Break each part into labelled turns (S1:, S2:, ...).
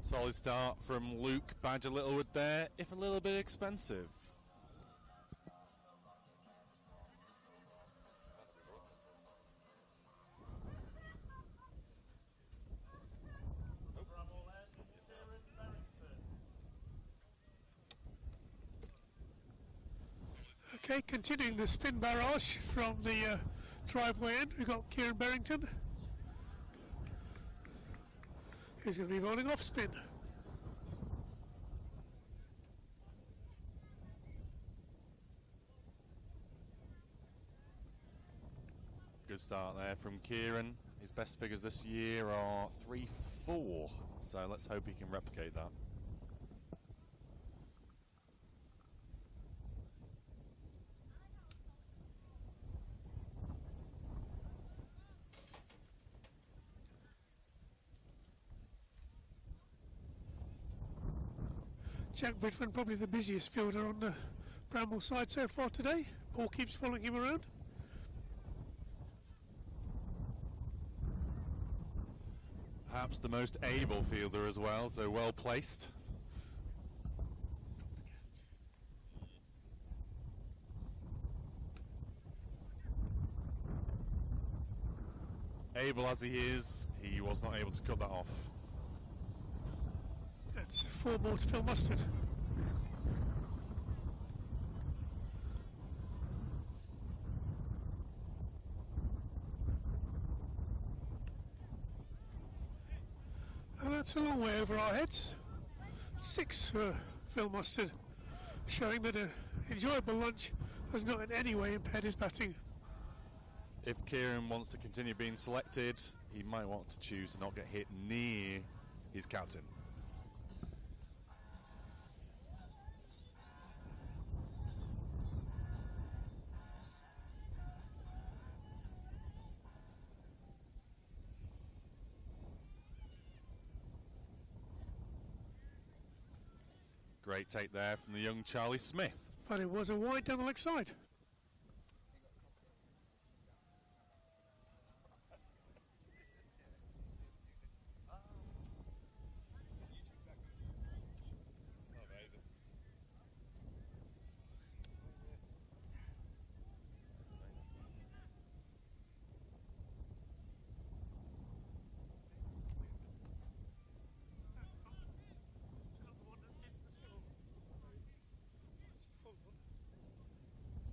S1: Solid start from Luke Badger Littlewood there, if a little bit expensive.
S2: Okay, continuing the spin barrage from the driveway end, we've got Kieran Berrington, who's going to be rolling off spin.
S1: Good start there from Kieran. His best figures this year are 3-4, so let's hope he can replicate that.
S2: Jack Bridgman, probably the busiest fielder on the Bramhall side so far today. Paul keeps following him around.
S1: Perhaps the most able fielder as well, so well placed. Able as he is, he was not able to cut that off.
S2: That's 4 more to Phil Mustard. And that's a long way over our heads. 6 for Phil Mustard, showing that an enjoyable lunch has not in any way impaired his batting.
S1: If Kieran wants to continue being selected, he might want to choose to not get hit near his captain. Great take there from the young Charlie Smith.
S2: But it was a wide down the leg side.
S1: Amazing.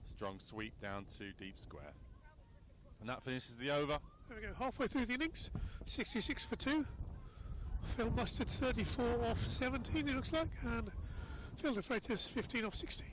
S1: Strong sweep down to deep square. And that finishes the over.
S2: There we go, halfway through the innings, 66 for 2. Phil Mustard 34 off 17 it looks like, and Phil de Freitas 15 off 16.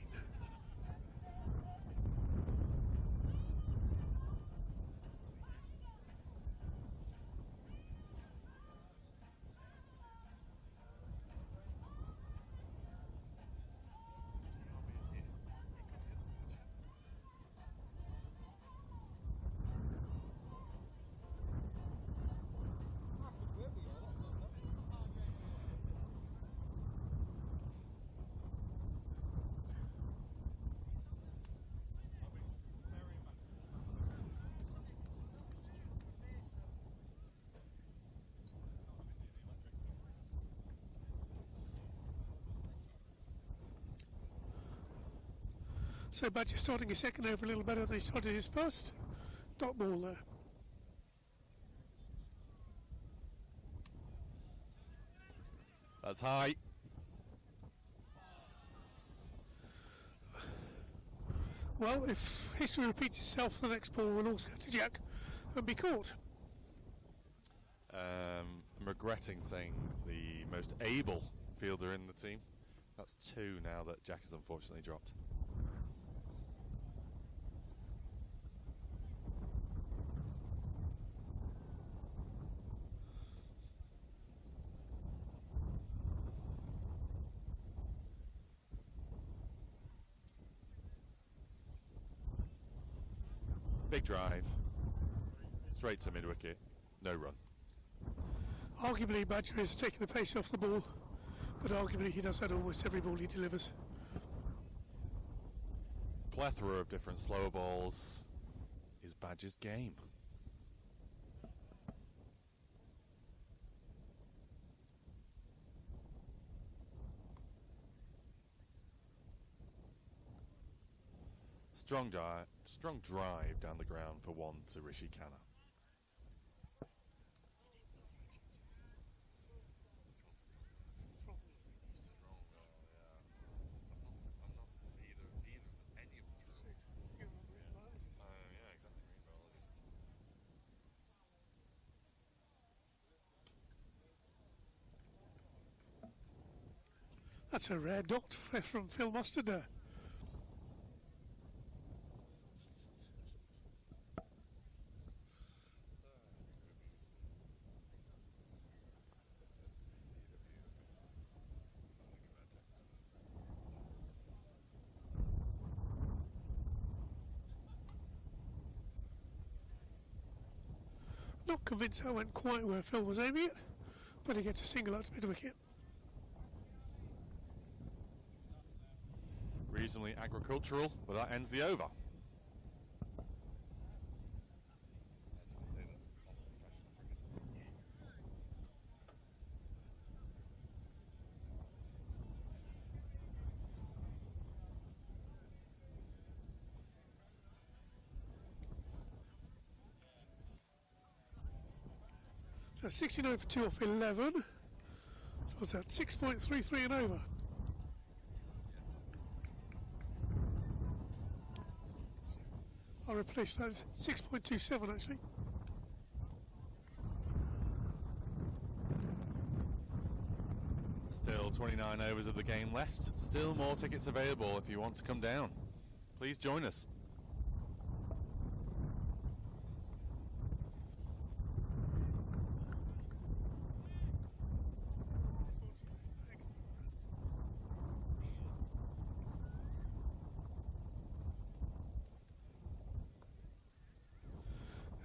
S2: So Badger starting his second over a little better than he started his first. Dot ball there.
S1: That's high.
S2: Well, if history repeats itself, the next ball will also go to Jack and be caught.
S1: I'm regretting saying the most able fielder in the team. That's 2 now that Jack has unfortunately dropped. Big drive, straight to mid-wicket, no run.
S2: Arguably Badger is taking the pace off the ball, but arguably he does that almost every ball he delivers.
S1: Plethora of different slower balls is Badger's game. Strong drive down the ground for one to Rishi Khanna.
S2: That's a rare dot from Phil Mustard there. Not convinced I went quite where Phil was aiming it, but he gets a single out to mid-wicket.
S1: Reasonably agricultural, but that ends the over.
S2: So 69 for 2 off 11. So what's that? 6.33 and over. I'll replace that 6.27 actually.
S1: Still 29 overs of the game left. Still more tickets available if you want to come down. Please join us.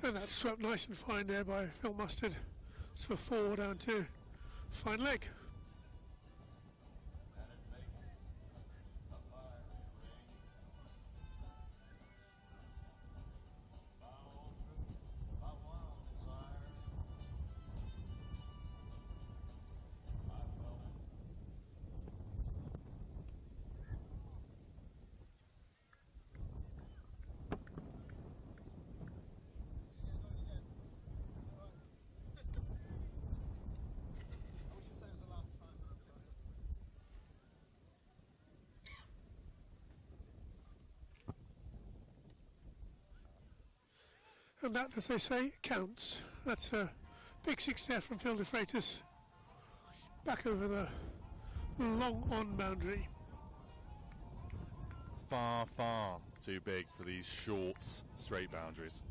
S2: And that's swept nice and fine there by Phil Mustard. It's for 4 down to fine leg. And that, as they say, counts. That's a big 6 there from Phil de Freitas. Back over the long on boundary.
S1: Far, far too big for these short, straight boundaries.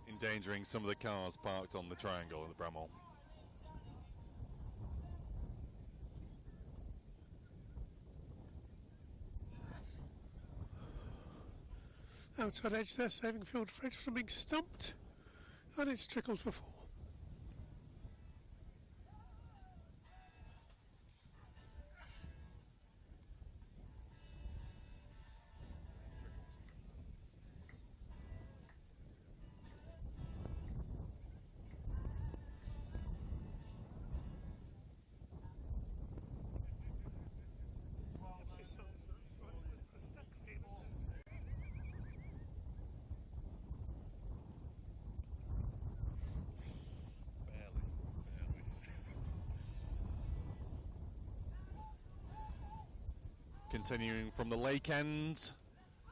S1: Endangering some of the cars parked on the triangle in the Bramhall.
S2: Outside edge there, saving Phil de Freitas from being stumped, and it's trickled for 4.
S1: Continuing from the lake end,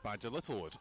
S1: Badger Littlewood.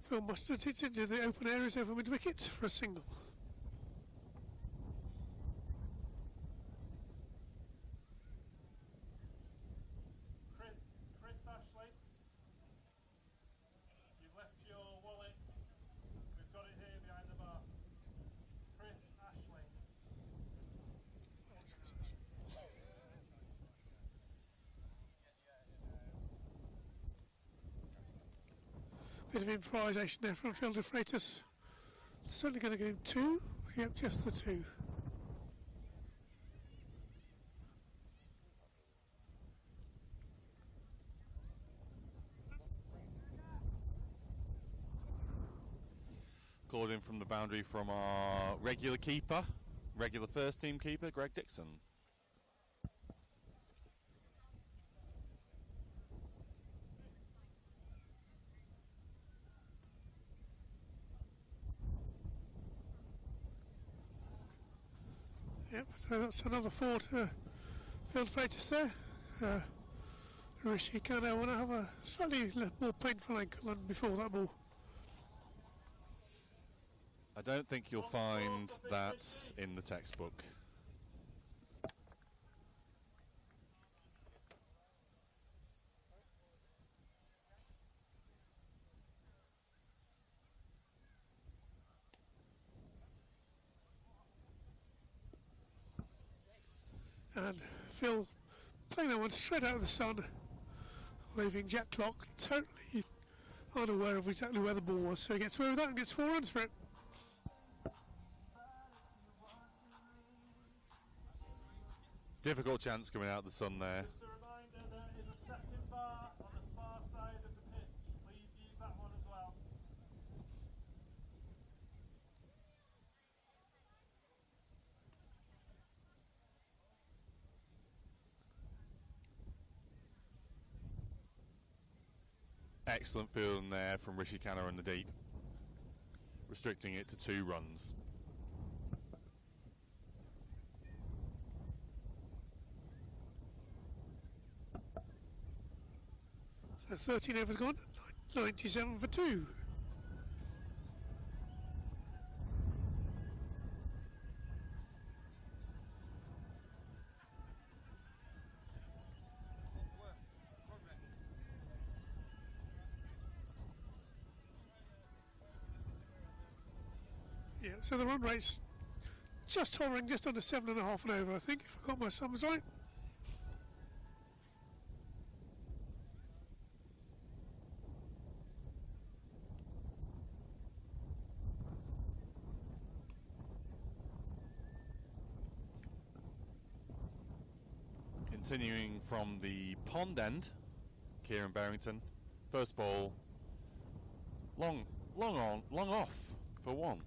S1: Phil Mustard hits into the open areas over mid-wicket for a single.
S3: Chris Ashley, you've left your wallet. We've got it here behind the bar. Chris Ashley.
S2: Bit of improvisation there from Phil de Freitas. Certainly going to get him 2. Yep, just the 2.
S1: Called in from the boundary from our regular keeper, regular first team keeper, Greg Dixon.
S2: Yep, so that's another 4 to Phil de Freitas there. Rishi Kano want to have a slightly more painful ankle than before that ball.
S1: I don't think you'll find that in the textbook.
S2: And Phil playing that one straight out of the sun, leaving Jack Clock totally unaware of exactly where the ball was. So he gets away with that and gets 4 runs for it.
S1: Difficult chance coming out of the sun there.
S3: Just a reminder, there is a second bar on the far side of the pitch. Please use that one as well.
S1: Excellent fielding there from Rishi Khanna in the deep, restricting it to 2 runs.
S2: So 13 overs gone, 97 for 2. Yeah, so the run rate's just hovering just under 7.5 an over, I think, if I got my sums right.
S1: Continuing from the pond end, Kieran Barrington, first ball, long off for 1.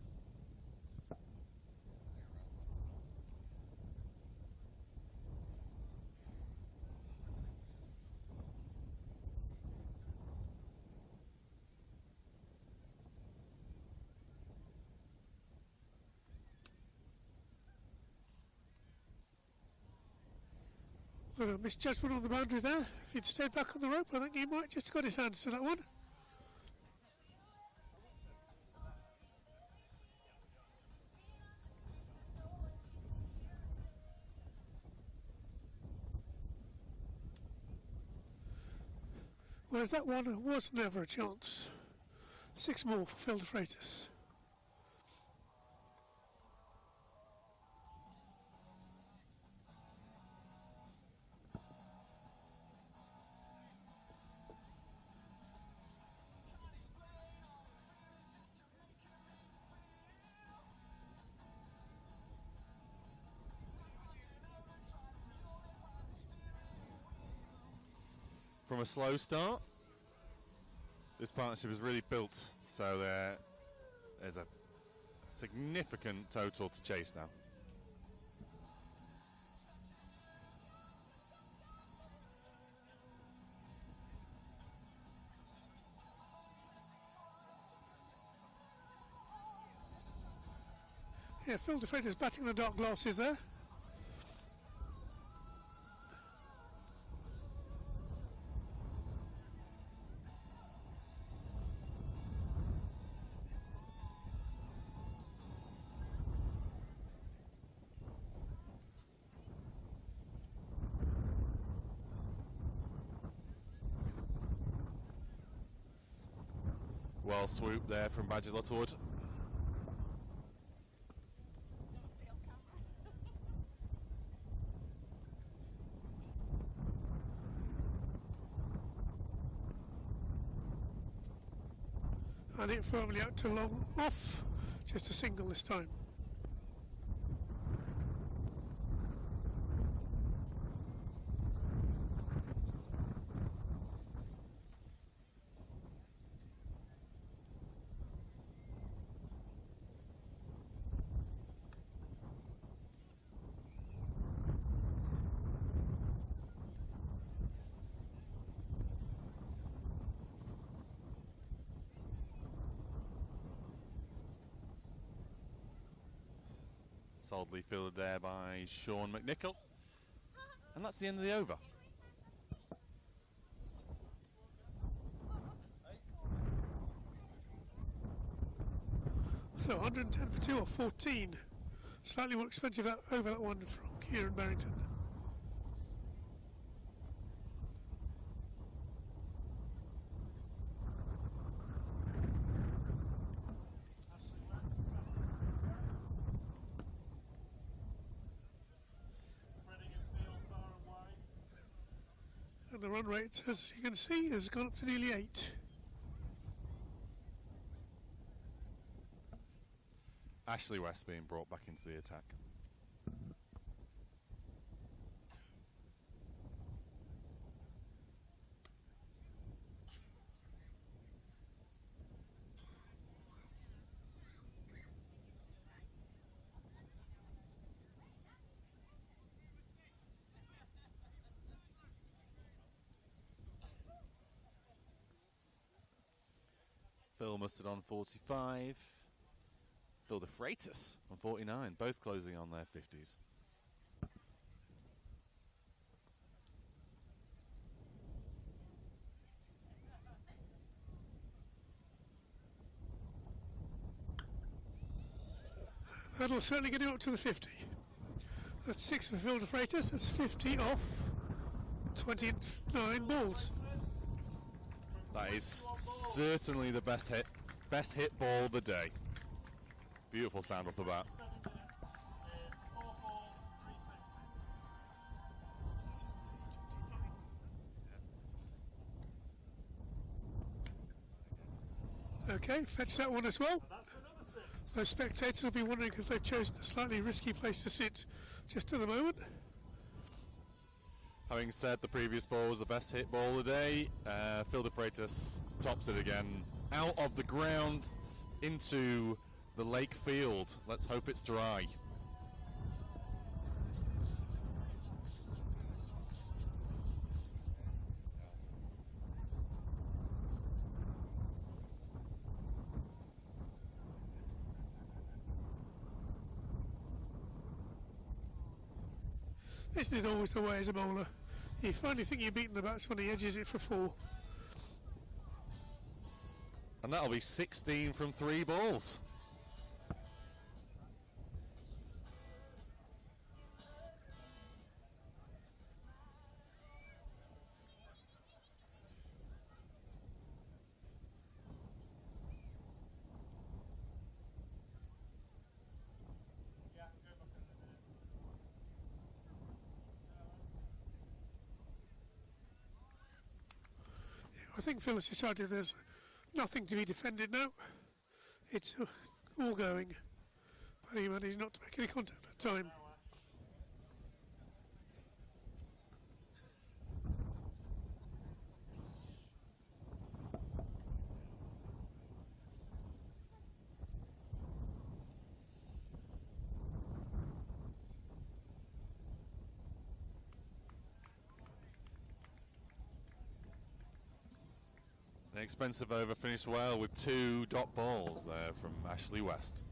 S2: Well, a misjudgment on the boundary there. If he'd stayed back on the rope, I think he might just got his hands to that one. Whereas that one was never a chance. 6 more for Phil de Freitas.
S1: From a slow start, this partnership is really built, so there's a significant total to chase now.
S2: Yeah, Phil de Freitas batting the dark glasses there.
S1: Well swoop there from Badger Lutterwood.
S2: and it firmly out to long off, just a single this time.
S1: Solidly fielded there by Sean McNichol. And that's the end of the over.
S2: So 110 for 2 or 14. Slightly more expensive over that one from Kieran Barrington. And the run rate, as you can see, has gone up to nearly 8.
S1: Ashley West being brought back into the attack. Phil Mustard on 45. Phil de Freitas on 49, both closing on their 50s.
S2: That'll certainly get him up to the 50. That's 6 for Phil de Freitas, that's 50 off 29 balls.
S1: That is certainly the best hit ball of the day. Beautiful sound off the bat.
S2: Okay, fetch that one as well. Those spectators will be wondering if they've chosen a slightly risky place to sit just at the moment.
S1: Having said the previous ball was the best hit ball of the day, Phil de Freitas tops it again. Out of the ground into the lake field. Let's hope it's dry.
S2: Isn't it always the way as a bowler? You finally think you're beating the batsman, he edges it for 4.
S1: And that'll be 16 from 3 balls.
S2: I think Phil has decided there's nothing to be defended now. It's all going. But he managed not to make any contact at that time.
S1: An expensive over finished well with 2 dot balls there from Ashley West.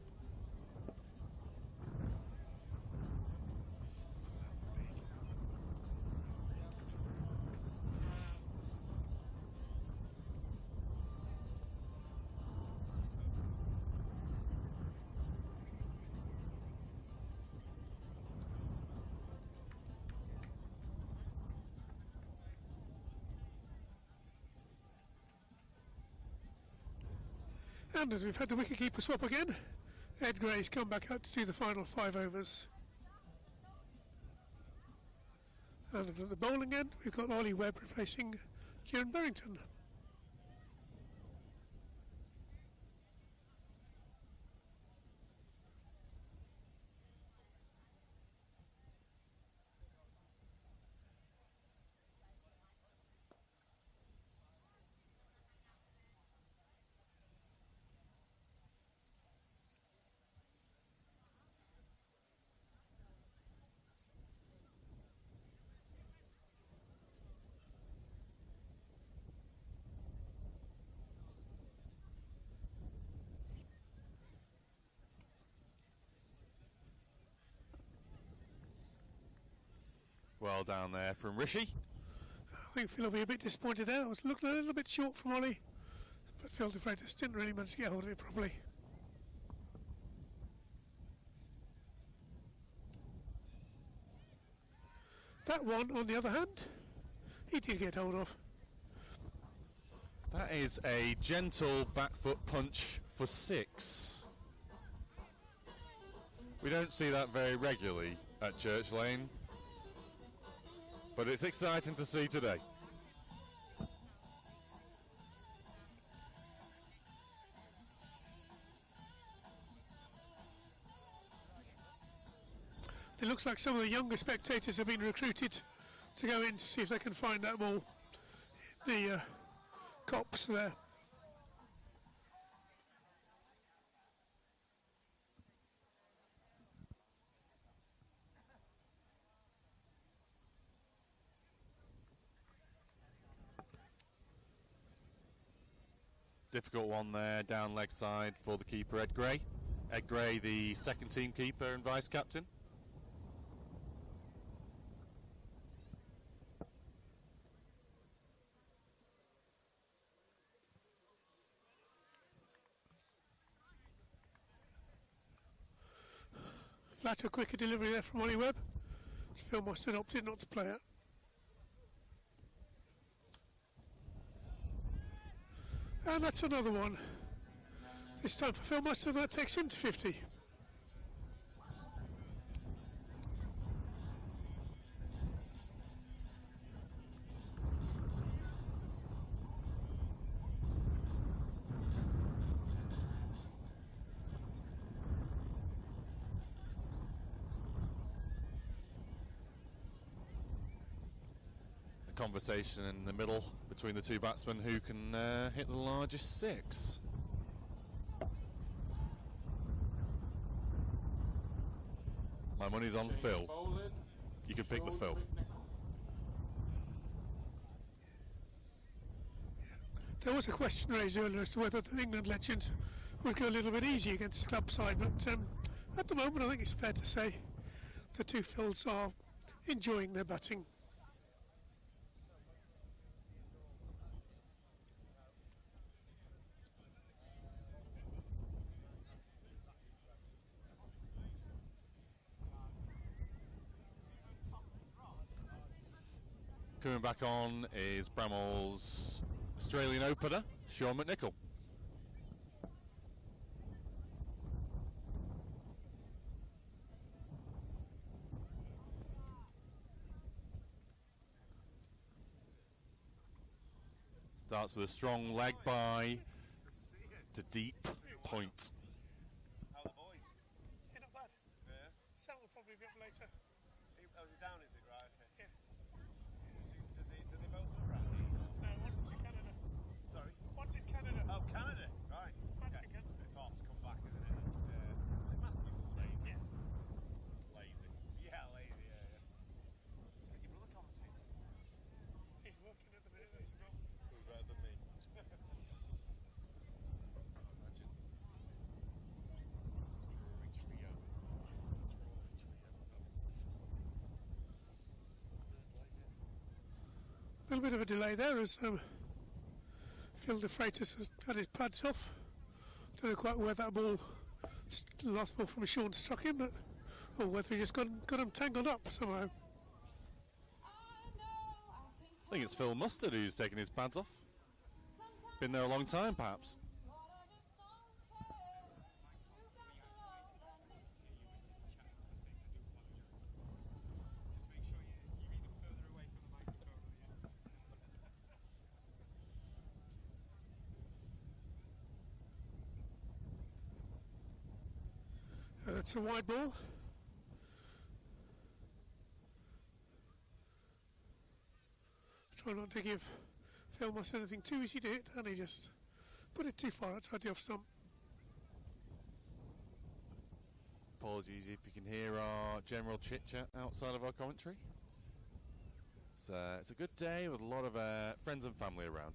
S2: And as we've had the wicketkeeper swap again, Ed Gray's come back out to do the final 5 overs. And at the bowling end, we've got Ollie Webb replacing Kieran Barrington.
S1: Well down there from Rishi.
S2: I think Phil will be a bit disappointed there. It was looking a little bit short from Ollie, but Phil de Freitas didn't really manage to get hold of it properly. That one, on the other hand, he did get hold of.
S1: That is a gentle back foot punch for 6. We don't see that very regularly at Church Lane, but it's exciting to see today.
S2: It looks like some of the younger spectators have been recruited to go in to see if they can find that ball. The cops there.
S1: Difficult one there, down leg side for the keeper, Ed Gray. Ed Gray, the second team keeper and vice captain.
S2: Flatter, quicker delivery there from Ollie Webb. Phil Mustard opted not to play it. And that's another one. This time for Phil Mustard, that takes him to 50.
S1: Conversation in the middle between the two batsmen who can hit the largest 6. My money's on Phil. You can pick the Phil.
S2: There was a question raised earlier as to whether the England legends would go a little bit easy against the club side, but at the moment I think it's fair to say the two Phils are enjoying their batting.
S1: Coming back on is Bramhall's Australian opener, Sean McNichol. Starts with a strong leg by to deep point.
S2: How the boys? Yeah, not bad. Yeah. Sam will probably be up later.
S4: Oh, is he down, is it? Right, okay.
S2: Yeah.
S4: Do they both look right?
S2: No, one's in Canada.
S4: Sorry?
S2: One's in Canada.
S4: Oh, Canada, right.
S2: That's
S4: okay.
S2: in Canada.
S4: It's hard to come back, isn't it? Matthew's lazy.
S2: Yeah.
S4: Lazy. Yeah, lazy, yeah. Is your brother commentating?
S2: He's working at the minute, that's the problem.
S4: Who's better than me?
S2: A little bit of a delay there as Phil de Freitas has got his pads off. Don't know quite where that ball, the last ball from Sean struck him, but or whether he just got him tangled up somehow.
S1: I think it's Phil Mustard who's taking his pads off. Been there a long time, perhaps.
S2: It's a wide ball. Try not to give Phil Mustard anything too easy to hit, and he just put it too far outside the off stump.
S1: Apologies if you can hear our general chit-chat outside of our commentary. It's a good day with a lot of friends and family around.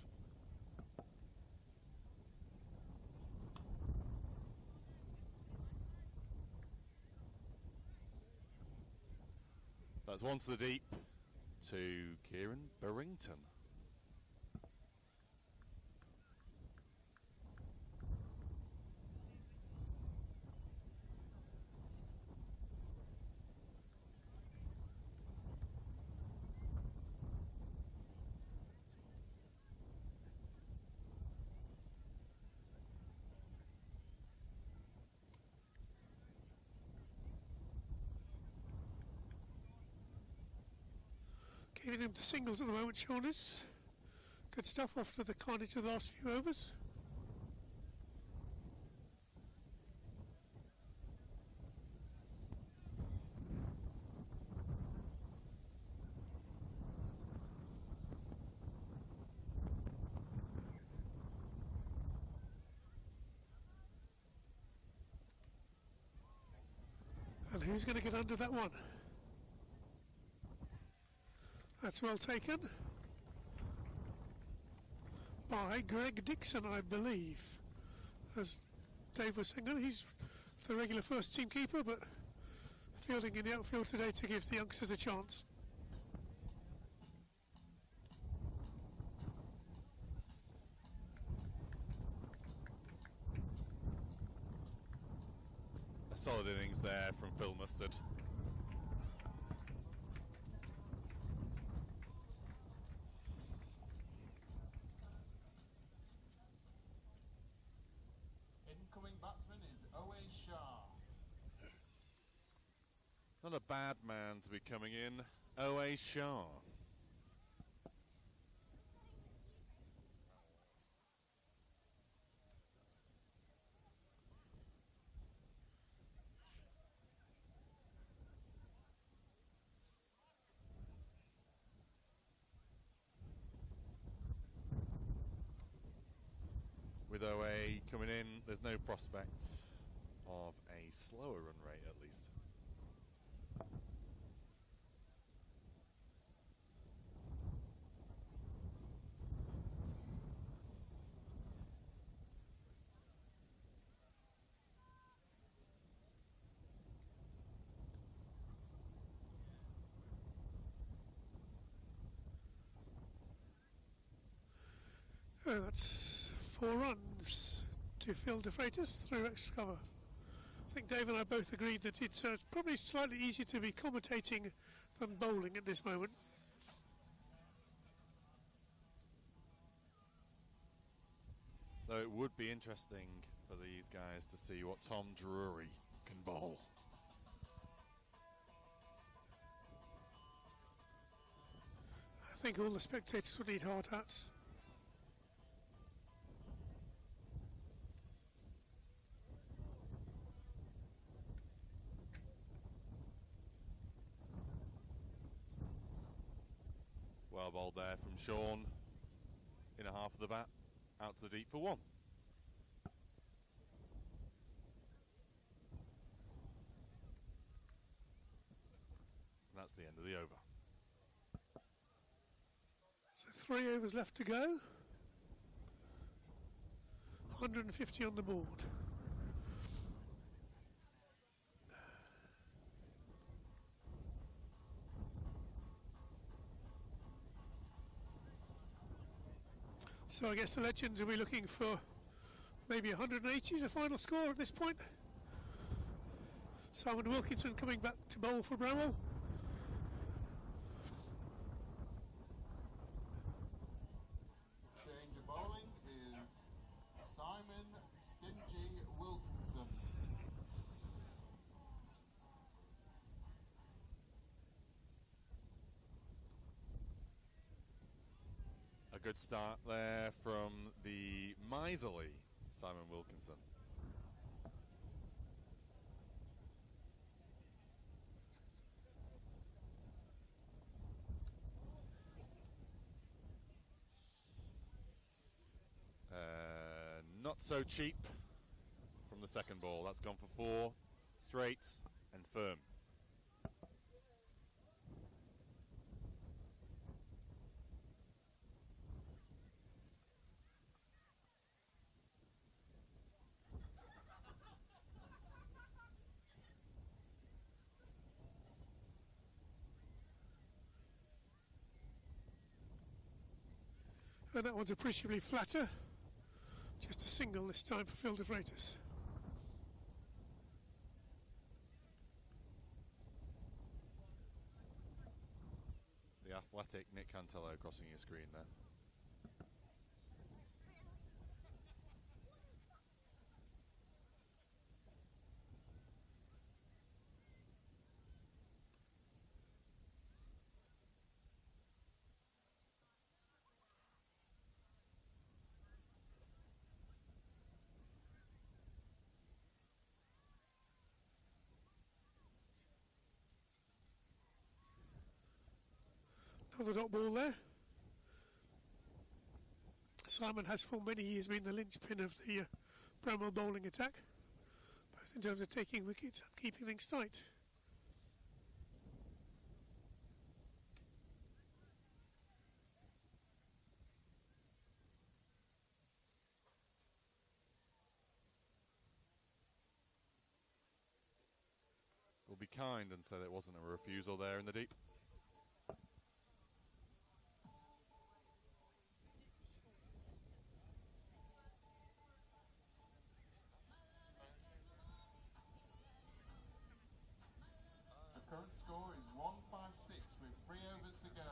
S1: That's one to the deep, to Kieran Barrington.
S2: Giving him to singles at the moment, Sean is. Good stuff after the carnage of the last few overs. And who's going to get under that one? That's well taken by Greg Dixon, I believe. As Dave was saying, he's the regular first team keeper, but fielding in the outfield today to give the youngsters a chance.
S1: A solid innings there from Phil Mustard.
S3: Incoming batsman is O.A. Shah.
S1: Not a bad man to be coming in, O.A. Shah. With OA coming in, there's no prospects of a slower run rate at least.
S2: That's 4 runs to Phil De Freitas through extra cover. I think Dave and I both agreed that it's probably slightly easier to be commentating than bowling at this moment.
S1: Though it would be interesting for these guys to see what Tom Drury can bowl.
S2: I think all the spectators would need hard hats.
S1: Well bowled there from Sean. In a half of the bat, out to the deep for 1. And that's the end of the over.
S2: So 3 overs left to go. 150 on the board. So I guess the legends will be looking for maybe 180 as a final score at this point. Simon Wilkinson coming back to bowl for Bramhall.
S3: Change of bowling is Simon Stingy Wilkinson.
S1: A good start there from the miserly Simon Wilkinson. Not so cheap from the second ball. That's gone for 4, straight and firm.
S2: And that one's appreciably flatter. Just a single this time for Phil de Freitas.
S1: The athletic Nick Cantello crossing your screen there.
S2: Another dot ball there. Simon has for many years been the linchpin of the Bramhall bowling attack, both in terms of taking wickets and keeping things tight.
S1: We'll be kind and say there wasn't a refusal there in the deep.
S5: Current score is 156 with 3 overs to go.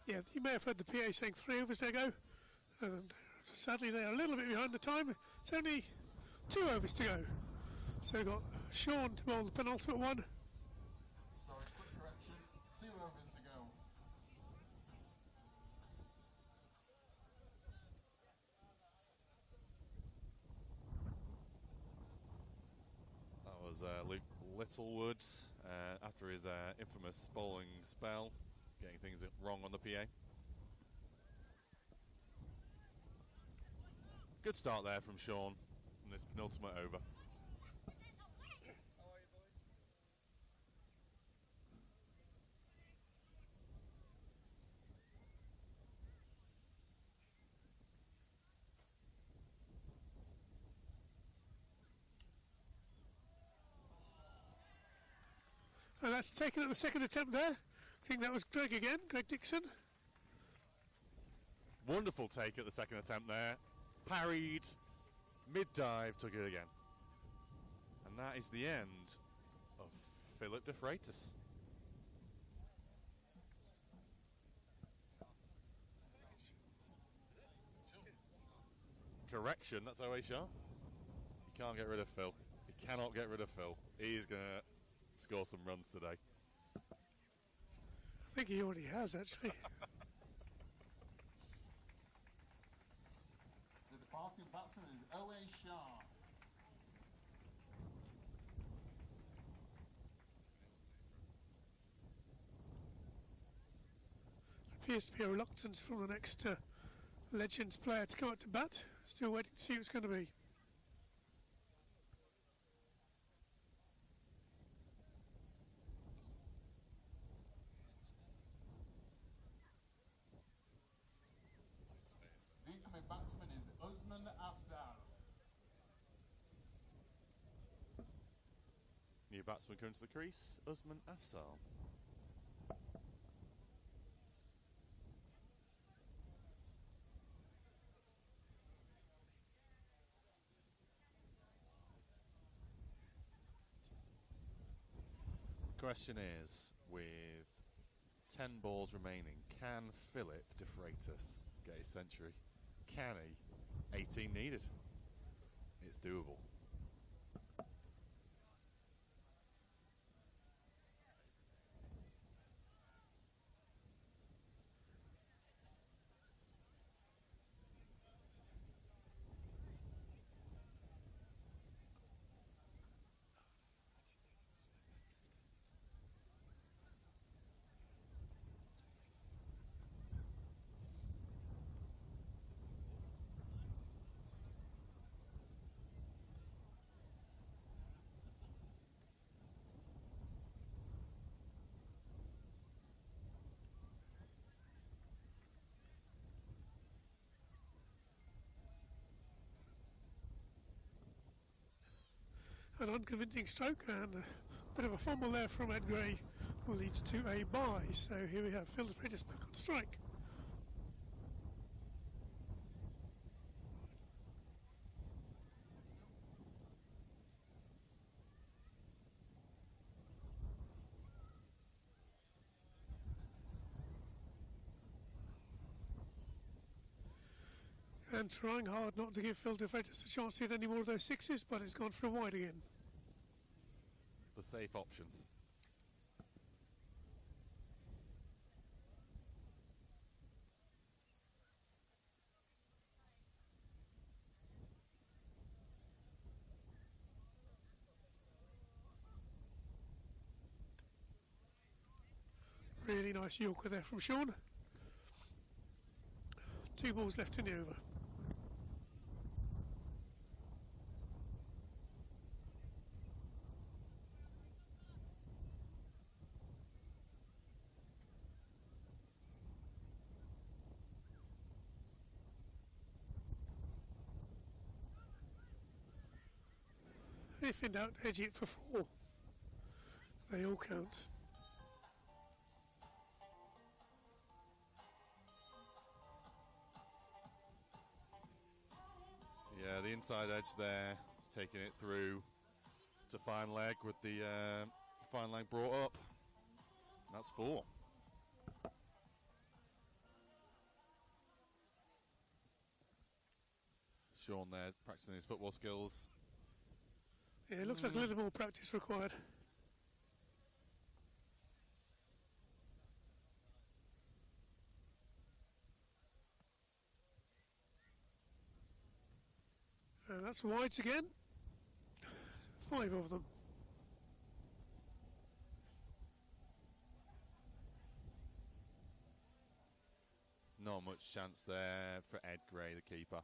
S2: Yeah, you may have heard the PA saying 3 overs to go. And sadly, they are a little bit behind the time. It's only 2 overs to go. So we've got Sean to bowl the penultimate one.
S5: Sorry, quick correction. 2 overs to go.
S1: That was Luke Littlewood after his infamous bowling spell, getting things wrong on the PA. Good start there from Sean in this penultimate over.
S2: And that's taken at the second attempt there. I think that was Greg again, Greg Dixon.
S1: Wonderful take at the second attempt there. Parried, mid-dive, took it again. And that is the end of Philip de Freitas. Correction, that's OA Sharp. You can't get rid of Phil. You cannot get rid of Phil. He is going to score some runs today.
S2: I think he already has, actually.
S5: The departing batsman is OA Sharp.
S2: Appears to be a reluctance from the next Legends player to come up to bat. Still waiting to see who it's going to be.
S5: The incoming batsman is Usman Afzal.
S1: New batsman coming to the crease, Usman Afzal. Question is, with 10 balls remaining, can Philip de Freitas get his century? Can he? 18 needed. It's doable.
S2: An unconvincing stroke and a bit of a fumble there from Ed Gray. leads to a bye. So here we have Phil de Freitas back on strike. And trying hard not to give Phil de Freitas a chance to hit any more of those sixes, but it's gone for a wide again.
S1: The safe option.
S2: Really nice Yorker there from Sean. 2 balls left in the over. If in doubt, edge it for 4. They all count.
S1: Yeah, the inside edge there, taking it through to fine leg with the fine leg brought up. That's 4. Sean there practicing his football skills.
S2: Yeah, it looks like a little more practice required. And that's wides again. 5 of them.
S1: Not much chance there for Ed Gray, the keeper.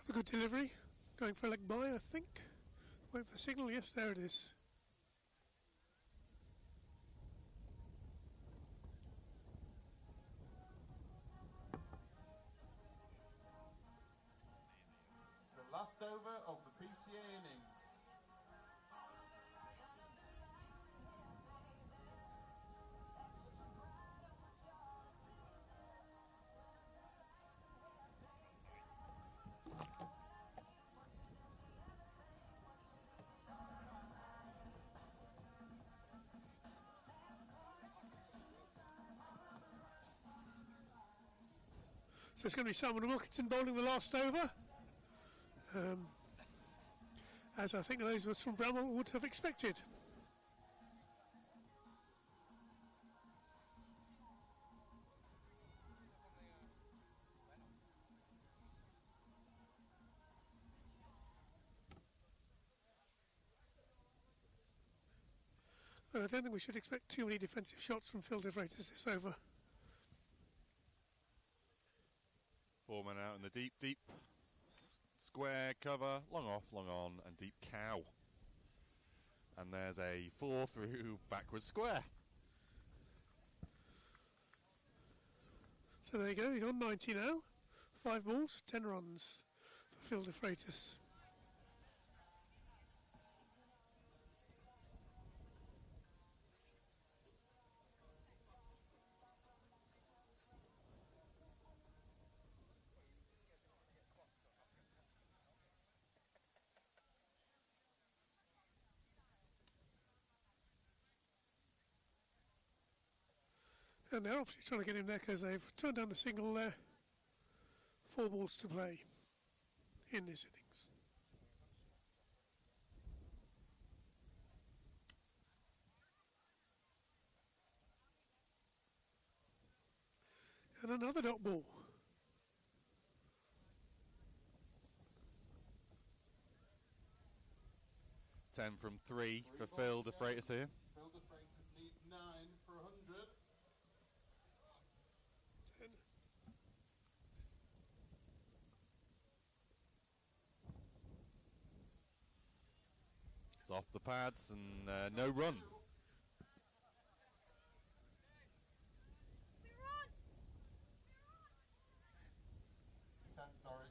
S2: Another good delivery. Going for a leg by, I think. Wait for the signal. Yes, there it is.
S5: The last over of the PCA innings.
S2: So it's going to be Simon Wilkinson bowling the last over. As I think those of us from Bramhall would have expected. And I don't think we should expect too many defensive shots from Phil de Freitas this over.
S1: 4 men out in the deep, deep square cover, long off, long on, and deep cow. And there's a 4 through backwards square.
S2: So there you go, he's on 90 now. 5 balls, 10 runs for Phil de Freitas. And they're obviously trying to get him there because they've turned down the single there. 4 balls to play in this innings. And another dot ball.
S1: Ten from 3 for Phil de Freitas here.
S5: Phil de Freitas needs 9 for 100.
S2: 10.
S1: It's off the pads and no run.
S5: Sorry.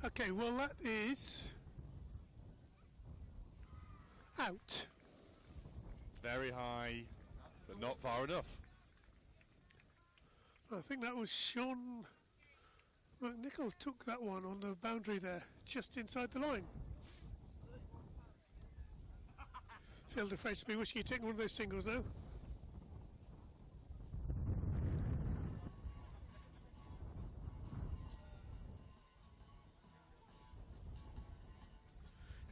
S2: Okay, well that is out.
S1: Very high, but not far enough.
S2: I think that was Sean McNichol took that one on the boundary there, just inside the line. Fielder afraid to be wishing he'd taken one of those singles now.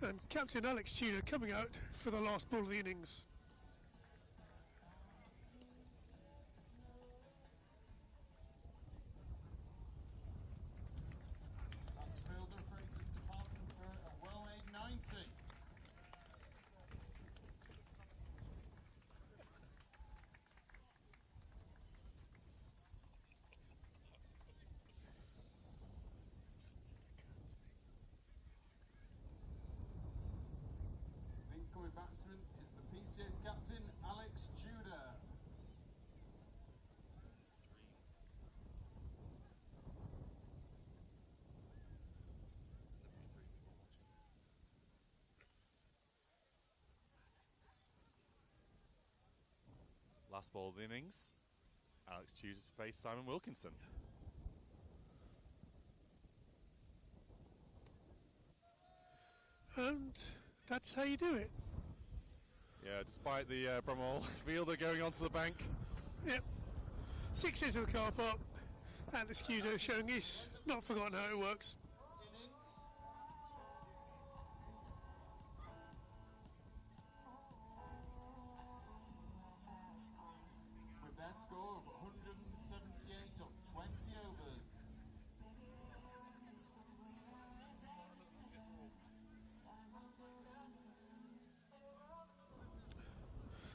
S2: And Captain Alex Tudor coming out for the last ball of the innings.
S5: That's fielder Freighter's departing for a well-made 90. The incoming batsman is the PCA's captain, Alex Tudor.
S1: Last ball of the innings. Alex Tudor to face Simon Wilkinson.
S2: And that's how you do it.
S1: Yeah, despite the Bramhall fielder going onto the bank.
S2: Yep. 6 into the car park. Alex Tudor showing he's not forgotten how it works.
S5: Innings. With their score of 178 of 20 overs.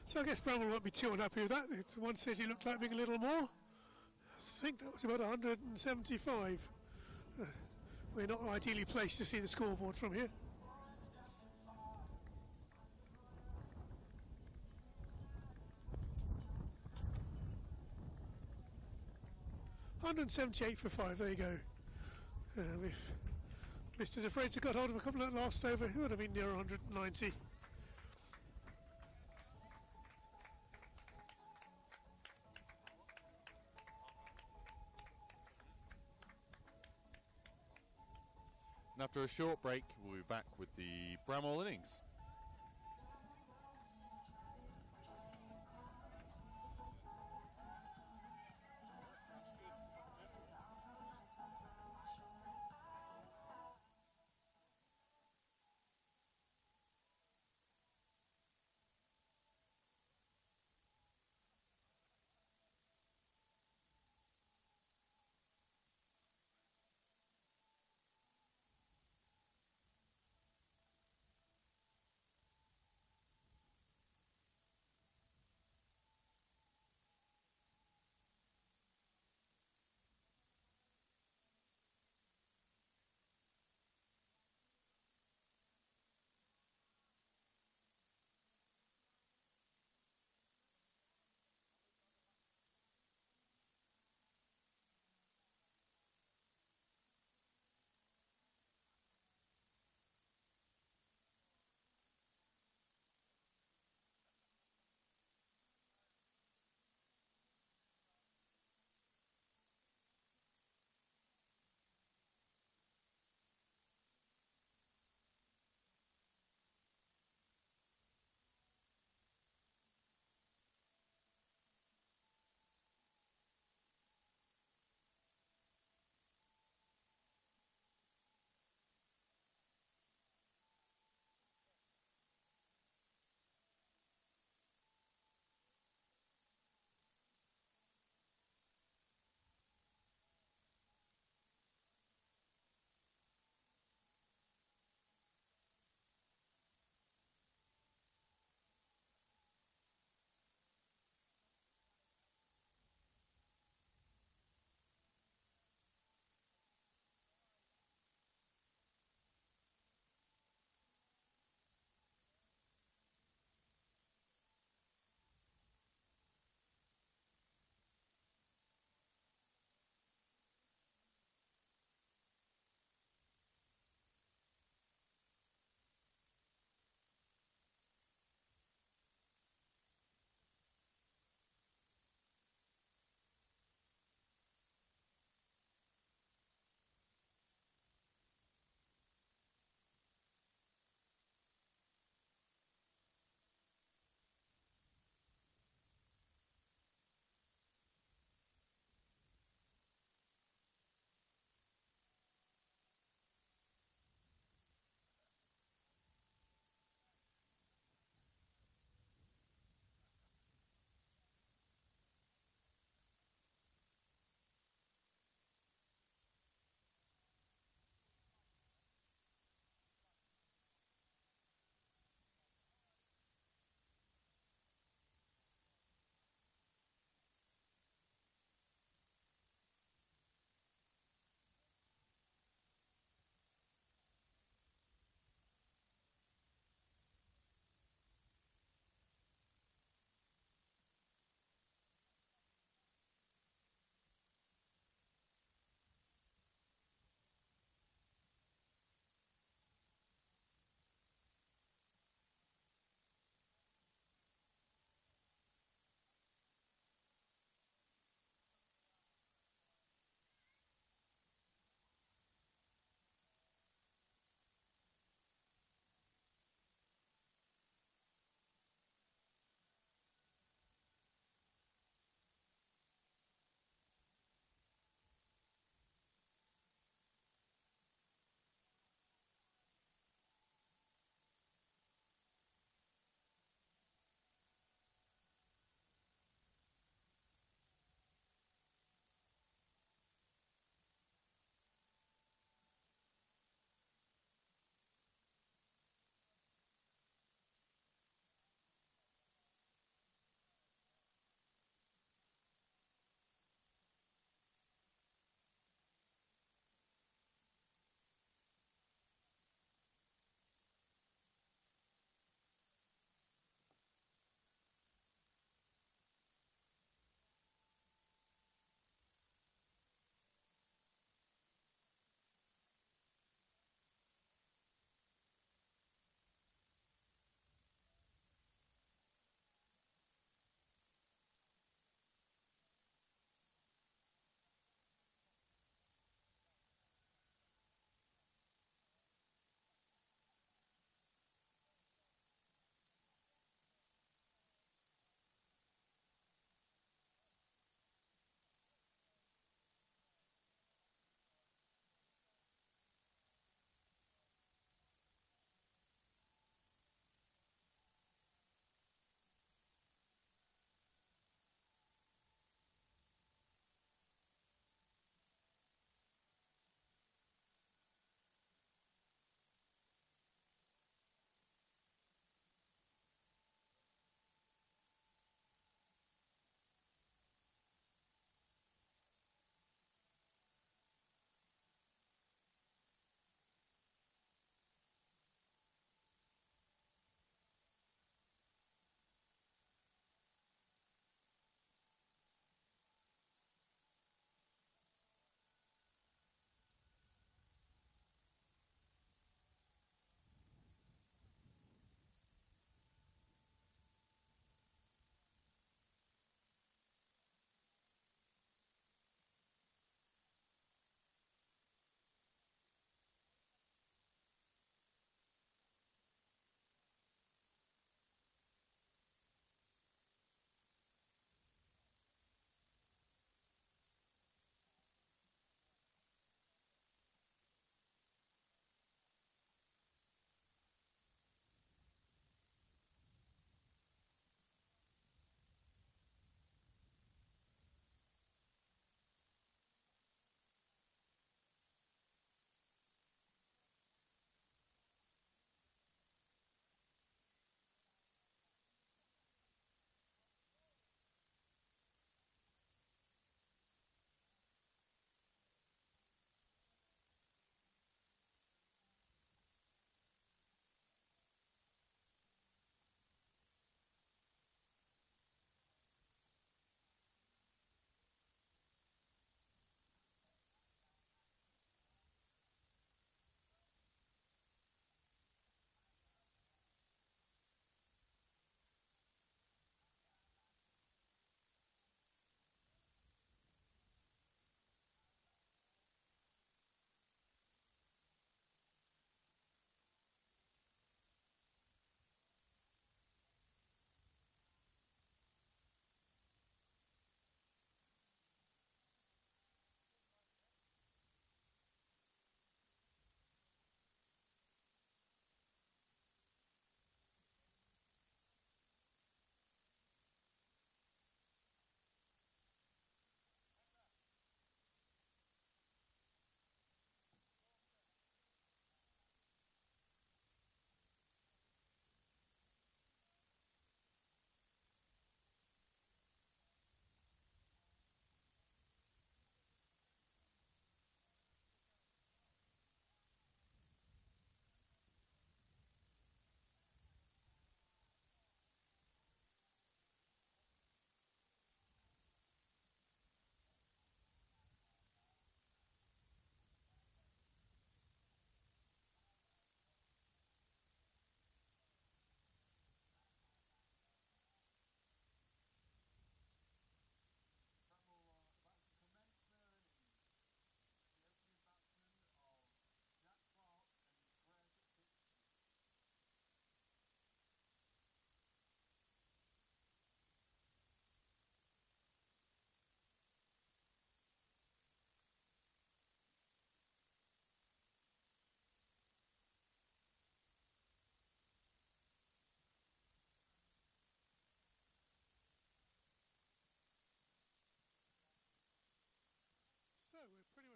S2: So I guess Bramhall won't be too unhappy with that. One said he looked like being a little more. I think that was about 175. We're not ideally placed to see the scoreboard from here. $178 for 5, there you go. If Mr. De Freitas got hold of a couple at last over, it would have been near 190.
S1: And after a short break, we'll be back with the Bramhall innings.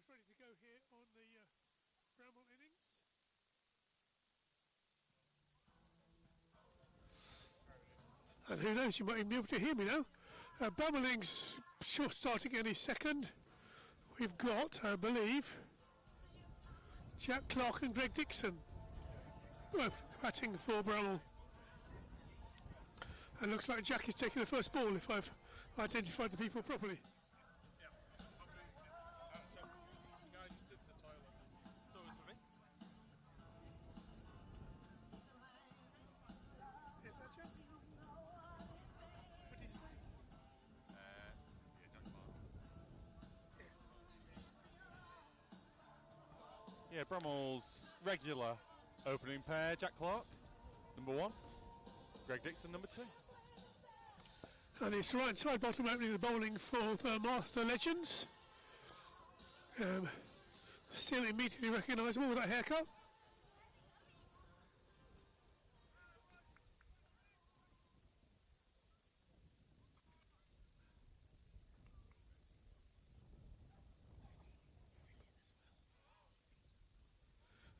S2: almost ready to go here on the Bramhall innings. And who knows, you might even be able to hear me now. Bramhall innings short starting any second. We've got, I believe, Jack Clark and Greg Dixon batting for Bramhall. And looks like Jack is taking the first ball if I've identified the people properly.
S3: Yeah, absolutely. So, the guy just sits the toilet. So it's for me.
S2: Is that Jack? What did you say?
S1: Yeah, Jack Clark. Yeah, Bramhall's regular opening pair, Jack Clark, number 1. Greg Dixon, number 2.
S2: And it's right side bottom opening the bowling for the Legends. Still immediately recognisable with that haircut.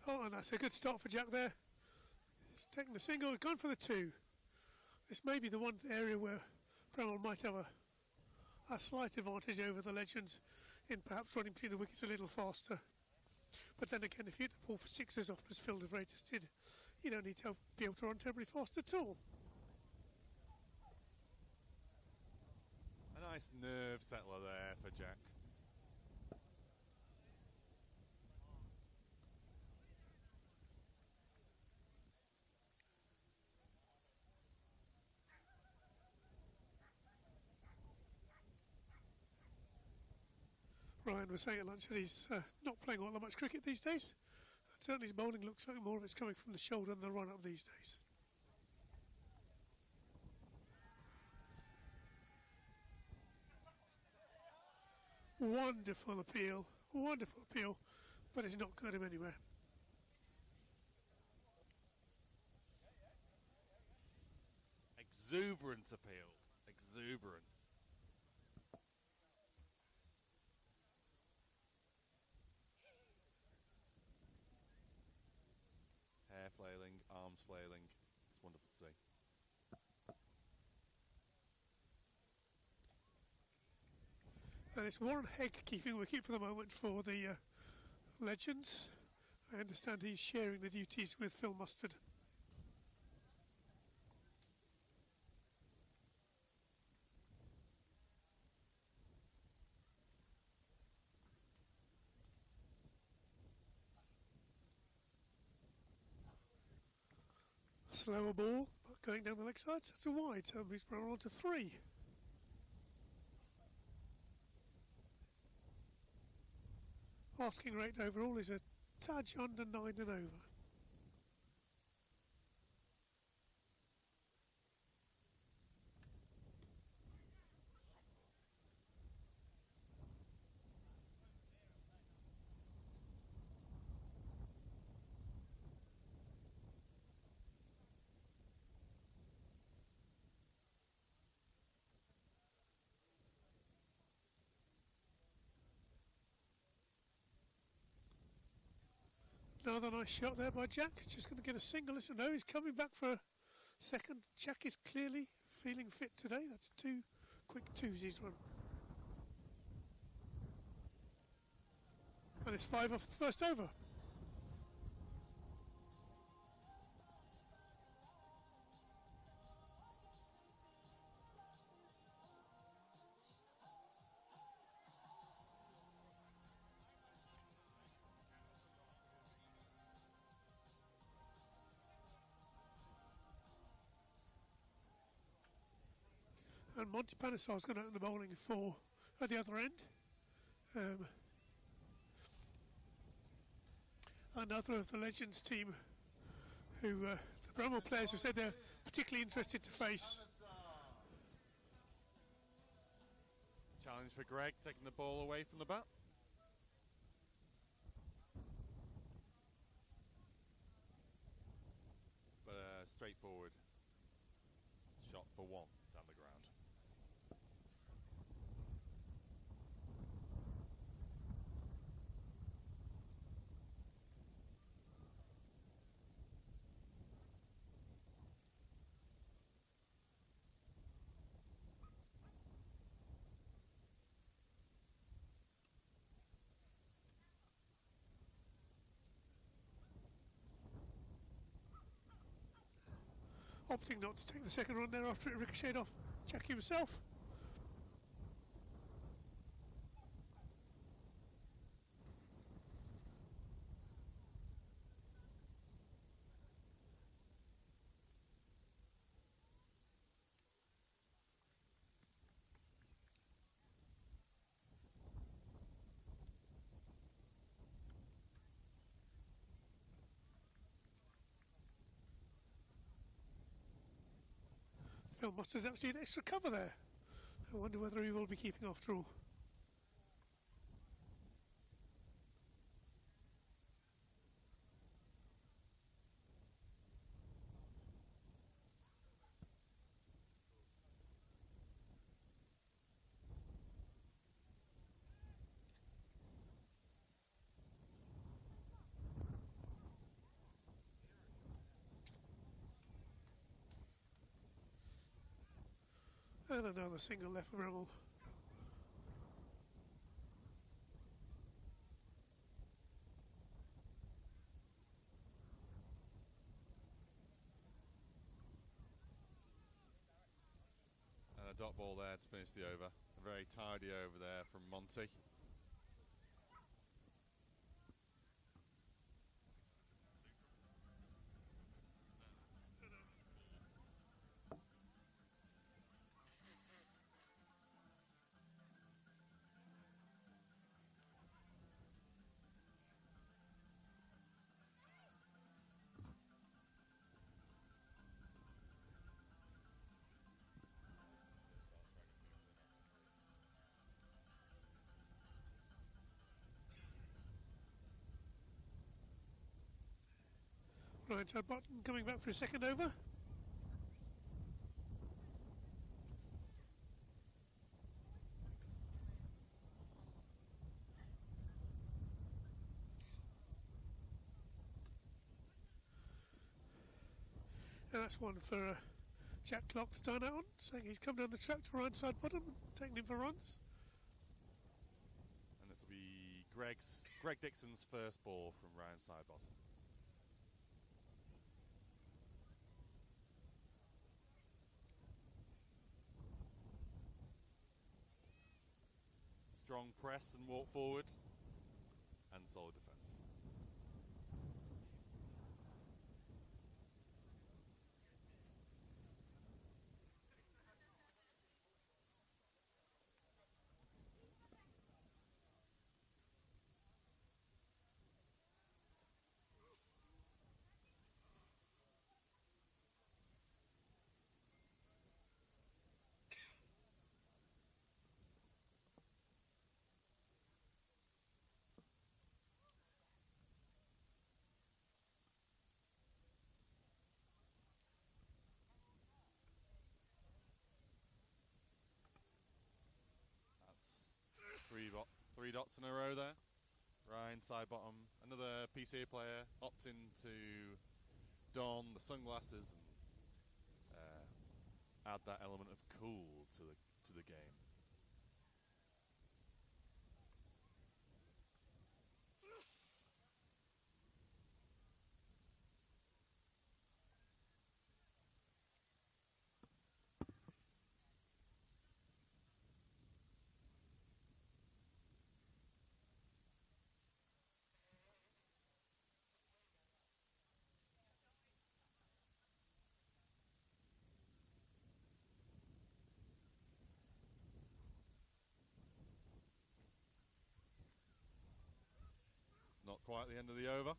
S2: Oh, and that's a good start for Jack there. He's taking the single, gone for the 2. This may be the one area where Bramhall might have a slight advantage over the Legends in perhaps running between the wickets a little faster. But then again, if you hit the ball for 6 as often as Phil de Freitas did, you don't need to be able to run terribly fast at all.
S1: A nice nerve settler there for Jack.
S2: Ryan was saying at lunch that he's not playing all that much cricket these days. Certainly his bowling looks like more of it's coming from the shoulder than the run-up these days. Wonderful appeal, but it's not got him anywhere.
S1: Exuberant appeal. Exuberance. Hair flailing, arms flailing. It's wonderful to see.
S2: And it's Warren Hegg keeping wicket for the moment for the Legends. I understand he's sharing the duties with Phil Mustard. Slower ball, but going down the leg side, so it's a wide, so he's brought on to 3. Asking rate overall is a touch under 9 and over. Another nice shot there by Jack. Just going to get a single. Listen, no, he's coming back for a second. Jack is clearly feeling fit today. That's 2 quick 2s he's run. And it's 5 off the first over. And Monty Panesar's going to open the bowling for at the other end. Another of the Legends team who the Bramhall players have said they're particularly interested to face.
S1: Challenge for Greg, taking the ball away from the bat. But a straightforward shot for 1 down the ground.
S2: opting not to take the second run there after it ricocheted off Jack himself. Phil Masters actually an extra cover there. I wonder whether he will be keeping after all. And another single left for Bramhall.
S1: And a dot ball there to finish the over. A very tidy over there from Monty.
S2: Right side button coming back for a second over. And that's one for Jack Clark to dine out on, saying he's come down the track to right side bottom, taking him for runs.
S1: And this will be Greg Dixon's first ball from Ryan Sidebottom. Strong press and walk forward, and solid defence. Three dots in a row there. Ryan Sidebottom, another PCA player, opting to don the sunglasses and add that element of cool to the game. Not quite the end of the over.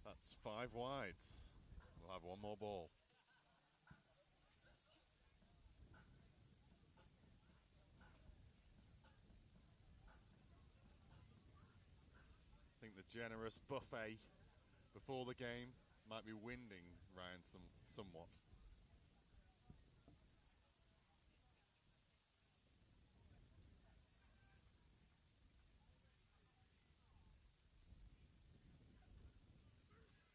S1: That's 5 wides. We'll have one more ball. I think the generous buffet before the game might be winding Ryan somewhat.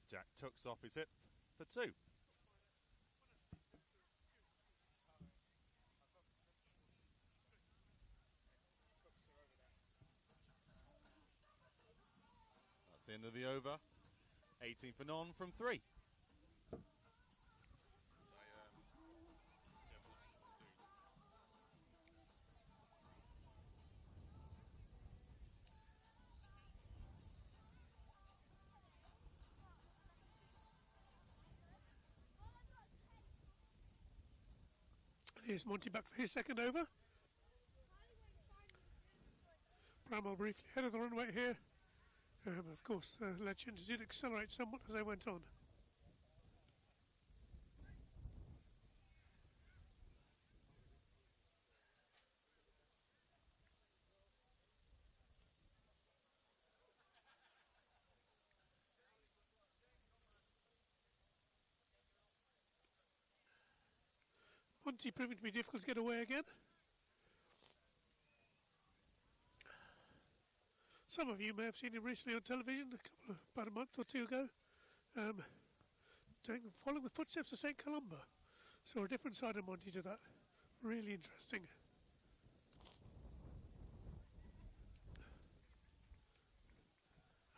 S1: Jack tucks off his hip for 2. That's the end of the over. 18 for none from 3.
S2: Here's Monty back for his second over. Bramhall briefly ahead of the run rate here. Of course, the legends did accelerate somewhat as they went on. Monty proving to be difficult to get away again. Some of you may have seen him recently on television, about a month or two ago, following the footsteps of St. Columba. So a different side of Monty to that. Really interesting.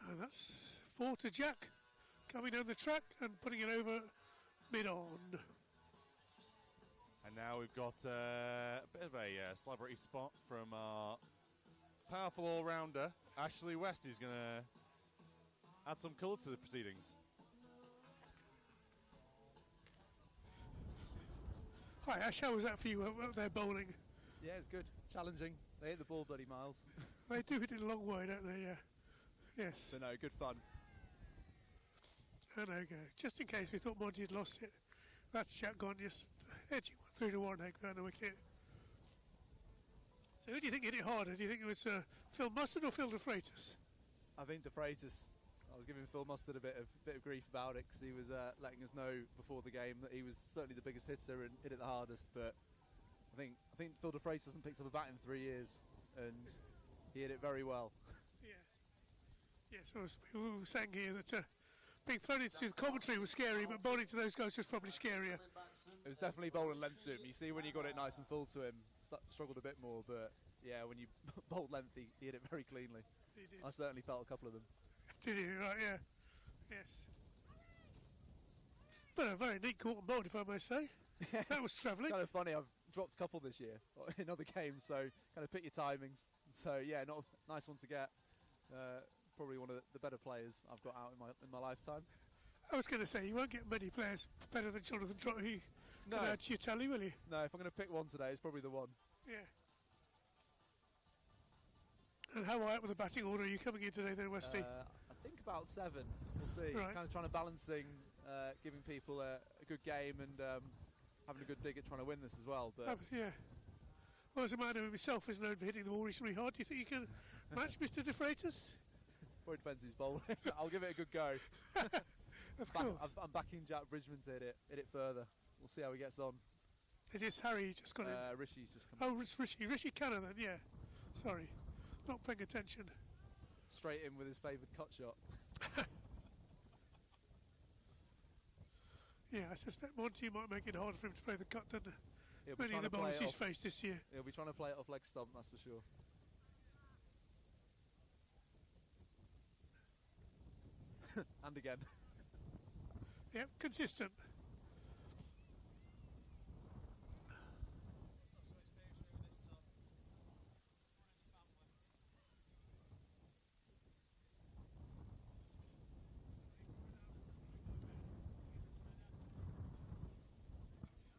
S2: And that's 4 to Jack, coming down the track and putting it over mid-on.
S1: And now we've got a bit of a celebrity spot from our powerful all-rounder, Ashley West, who's going to add some colour to the proceedings.
S2: Hi Ash, how was that for you out there bowling?
S6: Yeah, it's good. Challenging. They hit the ball bloody miles.
S2: They do hit it a long way, don't they? Yeah. Yes.
S6: So no, good fun.
S2: And okay, just in case we thought Monty had lost it, that's Jack gone just edging one through to Warren Egg down the wicket. So who do you think hit it harder? Do you think it was Phil Mustard or Phil de Freitas?
S6: I think De Freitas. I was giving Phil Mustard a bit of grief about it because he was letting us know before the game that he was certainly the biggest hitter and hit it the hardest. But I think Phil de Freitas hasn't picked up a bat in 3 years, and he hit it very well.
S2: Yeah. Yes, we were saying here that being thrown into the commentary was scary, but bowling to those guys was probably scarier.
S6: It was definitely bowling length to him. You see when you got it nice and full to him, struggled a bit more. But yeah, when you bowled length, he hit it very cleanly.
S2: He did.
S6: I certainly felt a couple of them.
S2: Did he? Right, yeah. Yes. But a very neat caught and bowled, if I may say. That was travelling.
S6: Kind of funny. I've dropped a couple this year in other games, so kind of pick your timings. So yeah, not a nice one to get. Probably one of the better players I've got out in my lifetime.
S2: I was going to say, you won't get many players better than Jonathan Trotter.
S6: No.
S2: Add to your tally, will you?
S6: No, if I'm going to pick one today, it's probably the one.
S2: Yeah. And how high up with the batting order are you coming in today then, Westy?
S6: I think about 7. We'll see.
S2: Right.
S6: Kind of trying to balancing, giving people a good game and having a good dig at trying to win this as well. But
S2: yeah. Well, as a man who himself is known for hitting the ball reasonably hard, do you think you can match Mr. De Freitas?
S6: probably depends who's bowling. I'll give it a good go.
S2: Of course.
S6: I'm backing Jack Bridgman to hit it further. We'll see how he gets on.
S2: It is Harry just got in.
S6: Rishi's just come in.
S2: Oh, it's Rishi. Rishi Cannon then, yeah. Sorry. Not paying attention.
S6: Straight in with his favoured cut shot.
S2: Yeah, I suspect Monty might make it harder for him to play the cut than
S6: He'll be
S2: many of
S6: trying
S2: the
S6: to play
S2: bowlers
S6: it
S2: he's
S6: off.
S2: faced this year.
S6: He'll be trying to play it off leg stump, that's for sure. And again.
S2: Yep, consistent.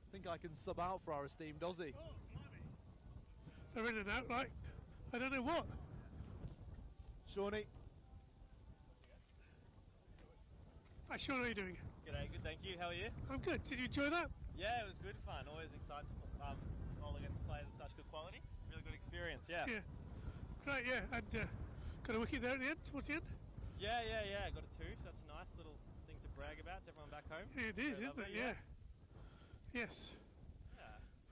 S6: I think I can sub out for our esteemed Aussie.
S2: They're in and out like, I don't know what.
S6: Shawnee.
S2: Hi Sean, how are you doing?
S7: G'day, good, thank you. How are you?
S2: I'm good. Did you enjoy that?
S7: Yeah, it was good fun. Always excited to bowl against players of such good quality. Really good experience, yeah.
S2: Yeah. Great, yeah. And got a wicket there at the end, towards the end?
S7: Yeah. Got a 2, so that's a nice little thing to brag about to everyone back home.
S2: It is,
S7: Very
S2: isn't
S7: lovely,
S2: it? Yeah. Yes.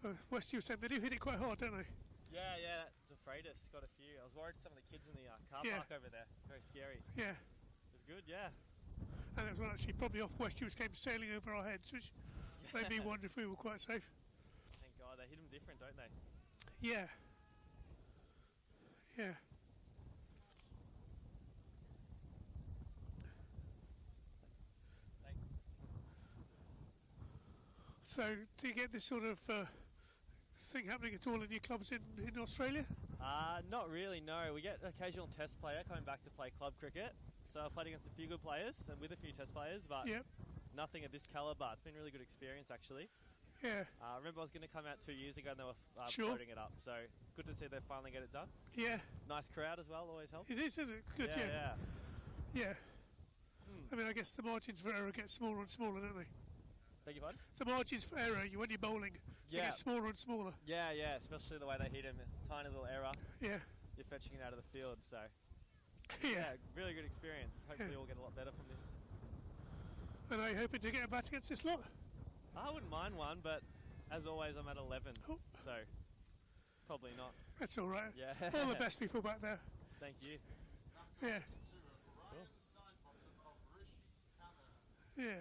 S7: Yeah.
S2: West, you were saying they do hit it quite hard, don't they?
S7: Yeah, De Freitas got a few. I was worried some of the kids in the car
S2: Yeah.
S7: park over there. Very scary.
S2: Yeah.
S7: It was good, yeah.
S2: And that was one actually probably off West, came sailing over our heads, which made me wonder if we were quite safe.
S7: Thank God, they hit them different, don't they?
S2: Yeah. Yeah.
S7: Thanks.
S2: So, do you get this sort of thing happening at all in your clubs in Australia?
S7: Not really, no. We get an occasional test player coming back to play club cricket. So I've played against a few good players and with a few test players, but
S2: Yep.
S7: nothing of this calibre. It's been a really good experience, actually.
S2: Yeah,
S7: I remember I was going to come out 2 years ago and they were
S2: Sure.
S7: floating it up. So it's good to see they finally get it done.
S2: yeah.
S7: Nice crowd as well, always helps.
S2: It is, isn't it? Good, yeah.
S7: yeah.
S2: Yeah. I mean, I guess the margins for error get smaller and smaller, don't they?
S7: Beg your pardon?
S2: The margins for error, when you're bowling, they
S7: Yeah.
S2: get smaller and smaller.
S7: Yeah, especially the way they hit him. Tiny little error.
S2: Yeah.
S7: You're fetching it out of the field. So,
S2: Yeah.
S7: really good experience. Hopefully
S2: Yeah.
S7: we'll get a lot better from this.
S2: And are you hoping to get a bat against this lot?
S7: I wouldn't mind one, but as always, I'm at 11.
S2: Oh.
S7: So, probably not.
S2: That's all right.
S7: Yeah.
S2: All the best people back there.
S7: Thank you.
S2: Yeah.
S5: Ryan Sidebottom of Rishi Khanna.
S2: Yeah.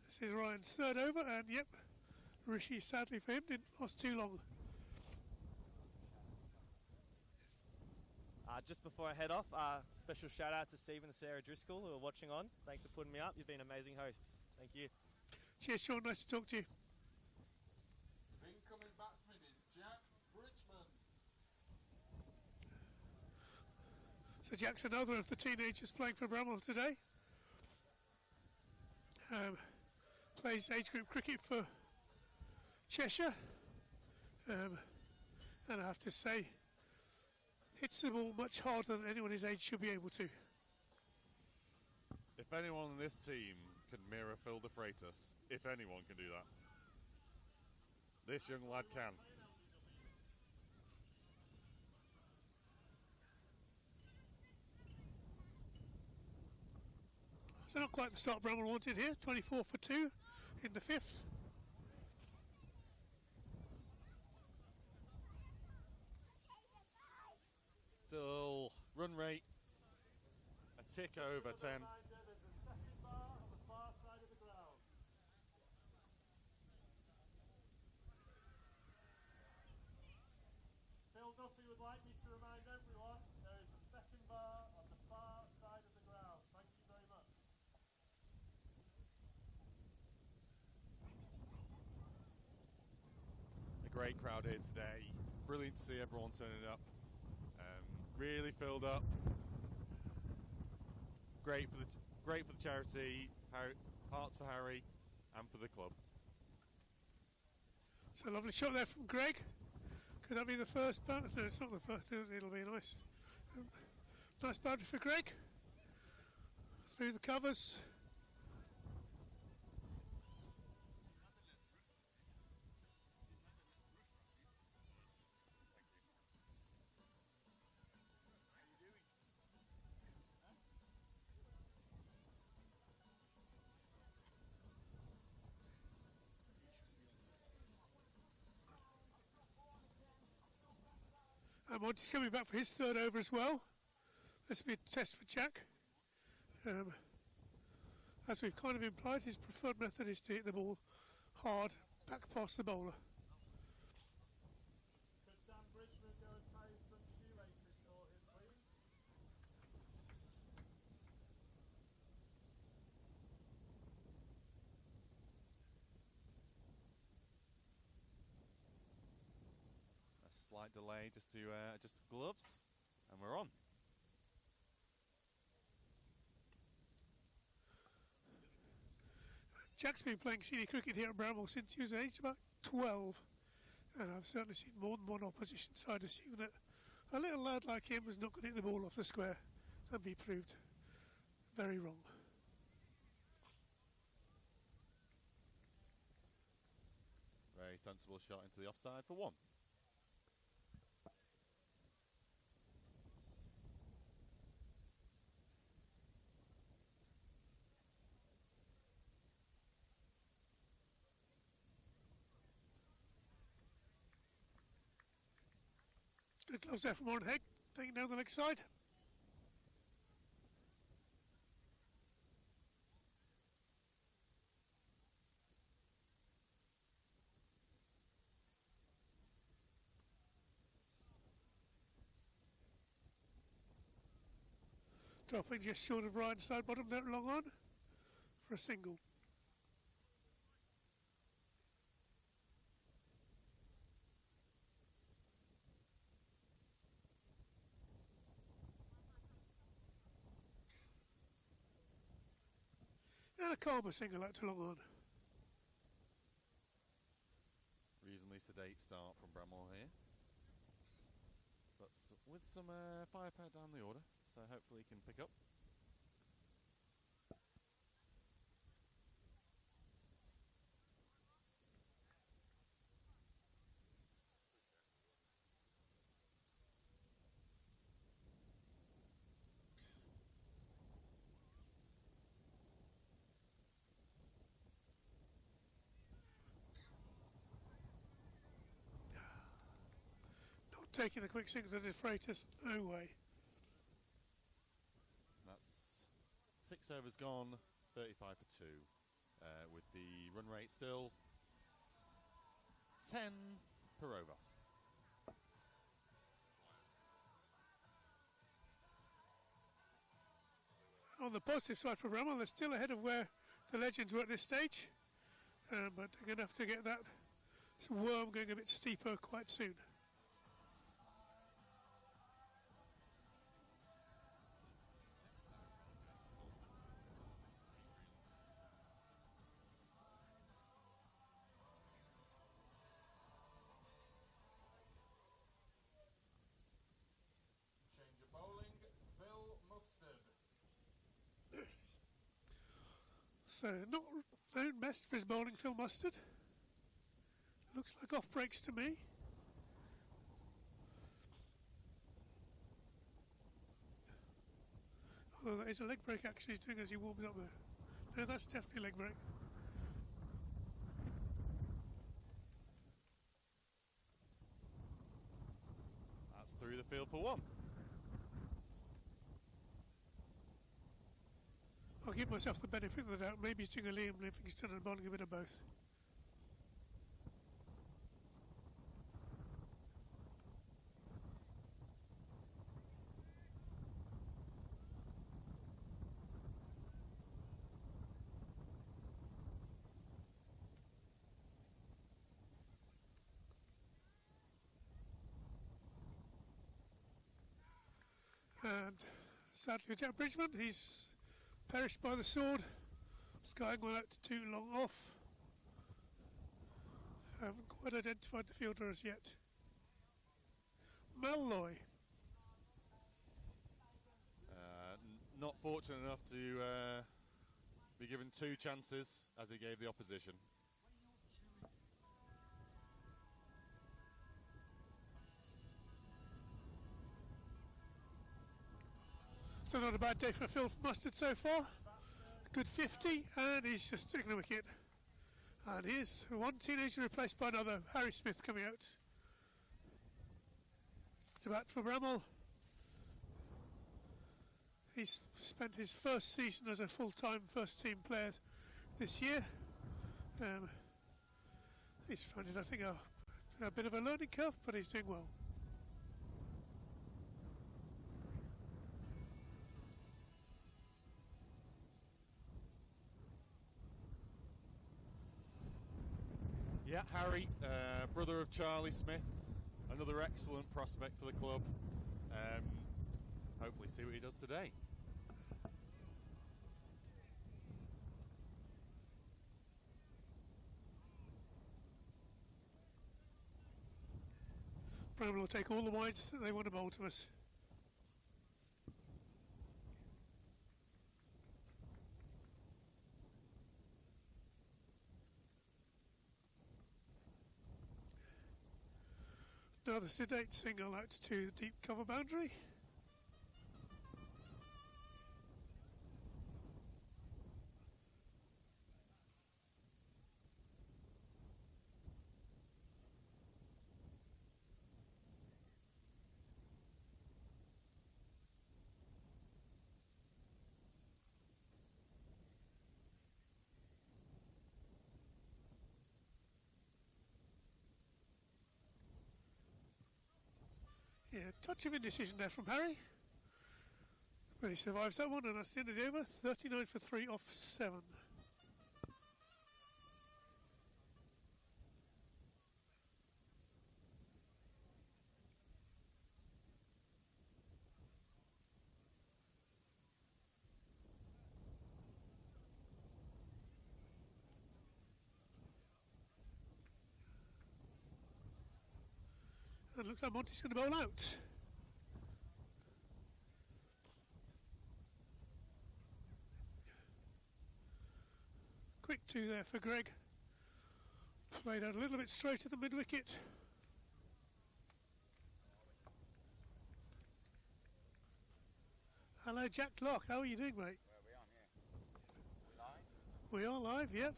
S2: This is Ryan's third over, and yep, Rishi, sadly for him, didn't last too long.
S7: Just before I head off, special shout out to Steve and Sarah Driscoll who are watching on. Thanks for putting me up. You've been amazing hosts. Thank you.
S2: Cheers, Sean. Nice to talk to you.
S5: The incoming batsman is Jack Bridgman.
S2: So Jack's another of the teenagers playing for Bramhall today. Plays age group cricket for Cheshire. And I have to say, hits the ball much harder than anyone his age should be able to.
S1: If anyone on this team can mirror Phil de Freitas, if anyone can do that, this young lad can.
S2: So not quite the start Bramhall wanted here. 24 for 2 in the fifth.
S1: Still run rate a tick over 10.
S3: Reminder, there's a second bar on the far side of the ground. Phil Duffy would like me to remind everyone there is a second bar on the far side of the ground. Thank you very much.
S1: A great crowd here today. Brilliant to see everyone turning up. Really filled up. Great for the charity. Hearts for Harry, and for the club.
S2: So lovely shot there from Greg. Could that be the first boundary? No, it's not the first. It'll be nice. Nice boundary for Greg. Through the covers. And Monty's coming back for his third over as well. This will be a test for Jack. As we've kind of implied, his preferred method is to hit the ball hard back past the bowler.
S3: Could Dan Bridgman go and tie some shoelaces for him, please?
S1: A slight delay just to adjust the gloves, and we're on.
S2: Jack's been playing senior cricket here at Bramhall since he was aged about 12, and I've certainly seen more than one opposition side assume that a little lad like him was not going to hit the ball off the square, and be proved very wrong.
S1: Very sensible shot into the offside for one.
S2: Good gloves there from Warren Hegg, taking down the leg side. Dropping just short of Ryan's side bottom there long on for a single. And a calmer single out to long on.
S1: sedate start from Bramhall here. But with some firepower down the order, so hopefully he can pick up.
S2: Not taking the quick swings at his Freitas, no way.
S1: That's 6 overs gone, 35 for 2, with the run rate still 10 per over.
S2: On the positive side for Bramhall, they're still ahead of where the legends were at this stage, but they're going to have to get that worm going a bit steeper quite soon.
S5: Change of bowling, Phil Mustard.
S2: So not known best for his bowling, Phil Mustard. Looks like off breaks to me. Oh, that is a leg break actually he's doing as he warms up there. No, that's definitely a leg break.
S1: That's through the field for 1.
S2: I'll give myself the benefit of the doubt. Maybe he's doing a Liam Livingstone and bowling a bit of both. And sadly for Jack Bridgman, he's perished by the sword. Skying one out to 2 long off. Haven't quite identified the fielder as yet. Malloy.
S1: Not fortunate enough to be given 2 chances as he gave the opposition.
S2: So not a bad day for Phil Mustard so far. Good 50, and he's just taking a wicket. And here's one teenager replaced by another, Harry Smith coming out. To bat for Bramhall. He's spent his first season as a full-time first-team player this year. He's found it, I think, a bit of a learning curve, but he's doing well.
S1: Yeah, Harry, brother of Charlie Smith, another excellent prospect for the club. Hopefully see what he does today.
S2: Bramhall will take all the wides that they want to bowl to us. Another sedate single out to the deep cover boundary. Yeah, touch of indecision there from Harry. But he survives that one, and that's the end of the over. 39 for 3 off 7. And looks like Monty's going to bowl out. Quick 2 there for Greg. Played out a little bit straight at the mid-wicket. Hello, Jack Clark. How are you doing, mate?
S4: Where are we on here? We live?
S2: We are live, yep.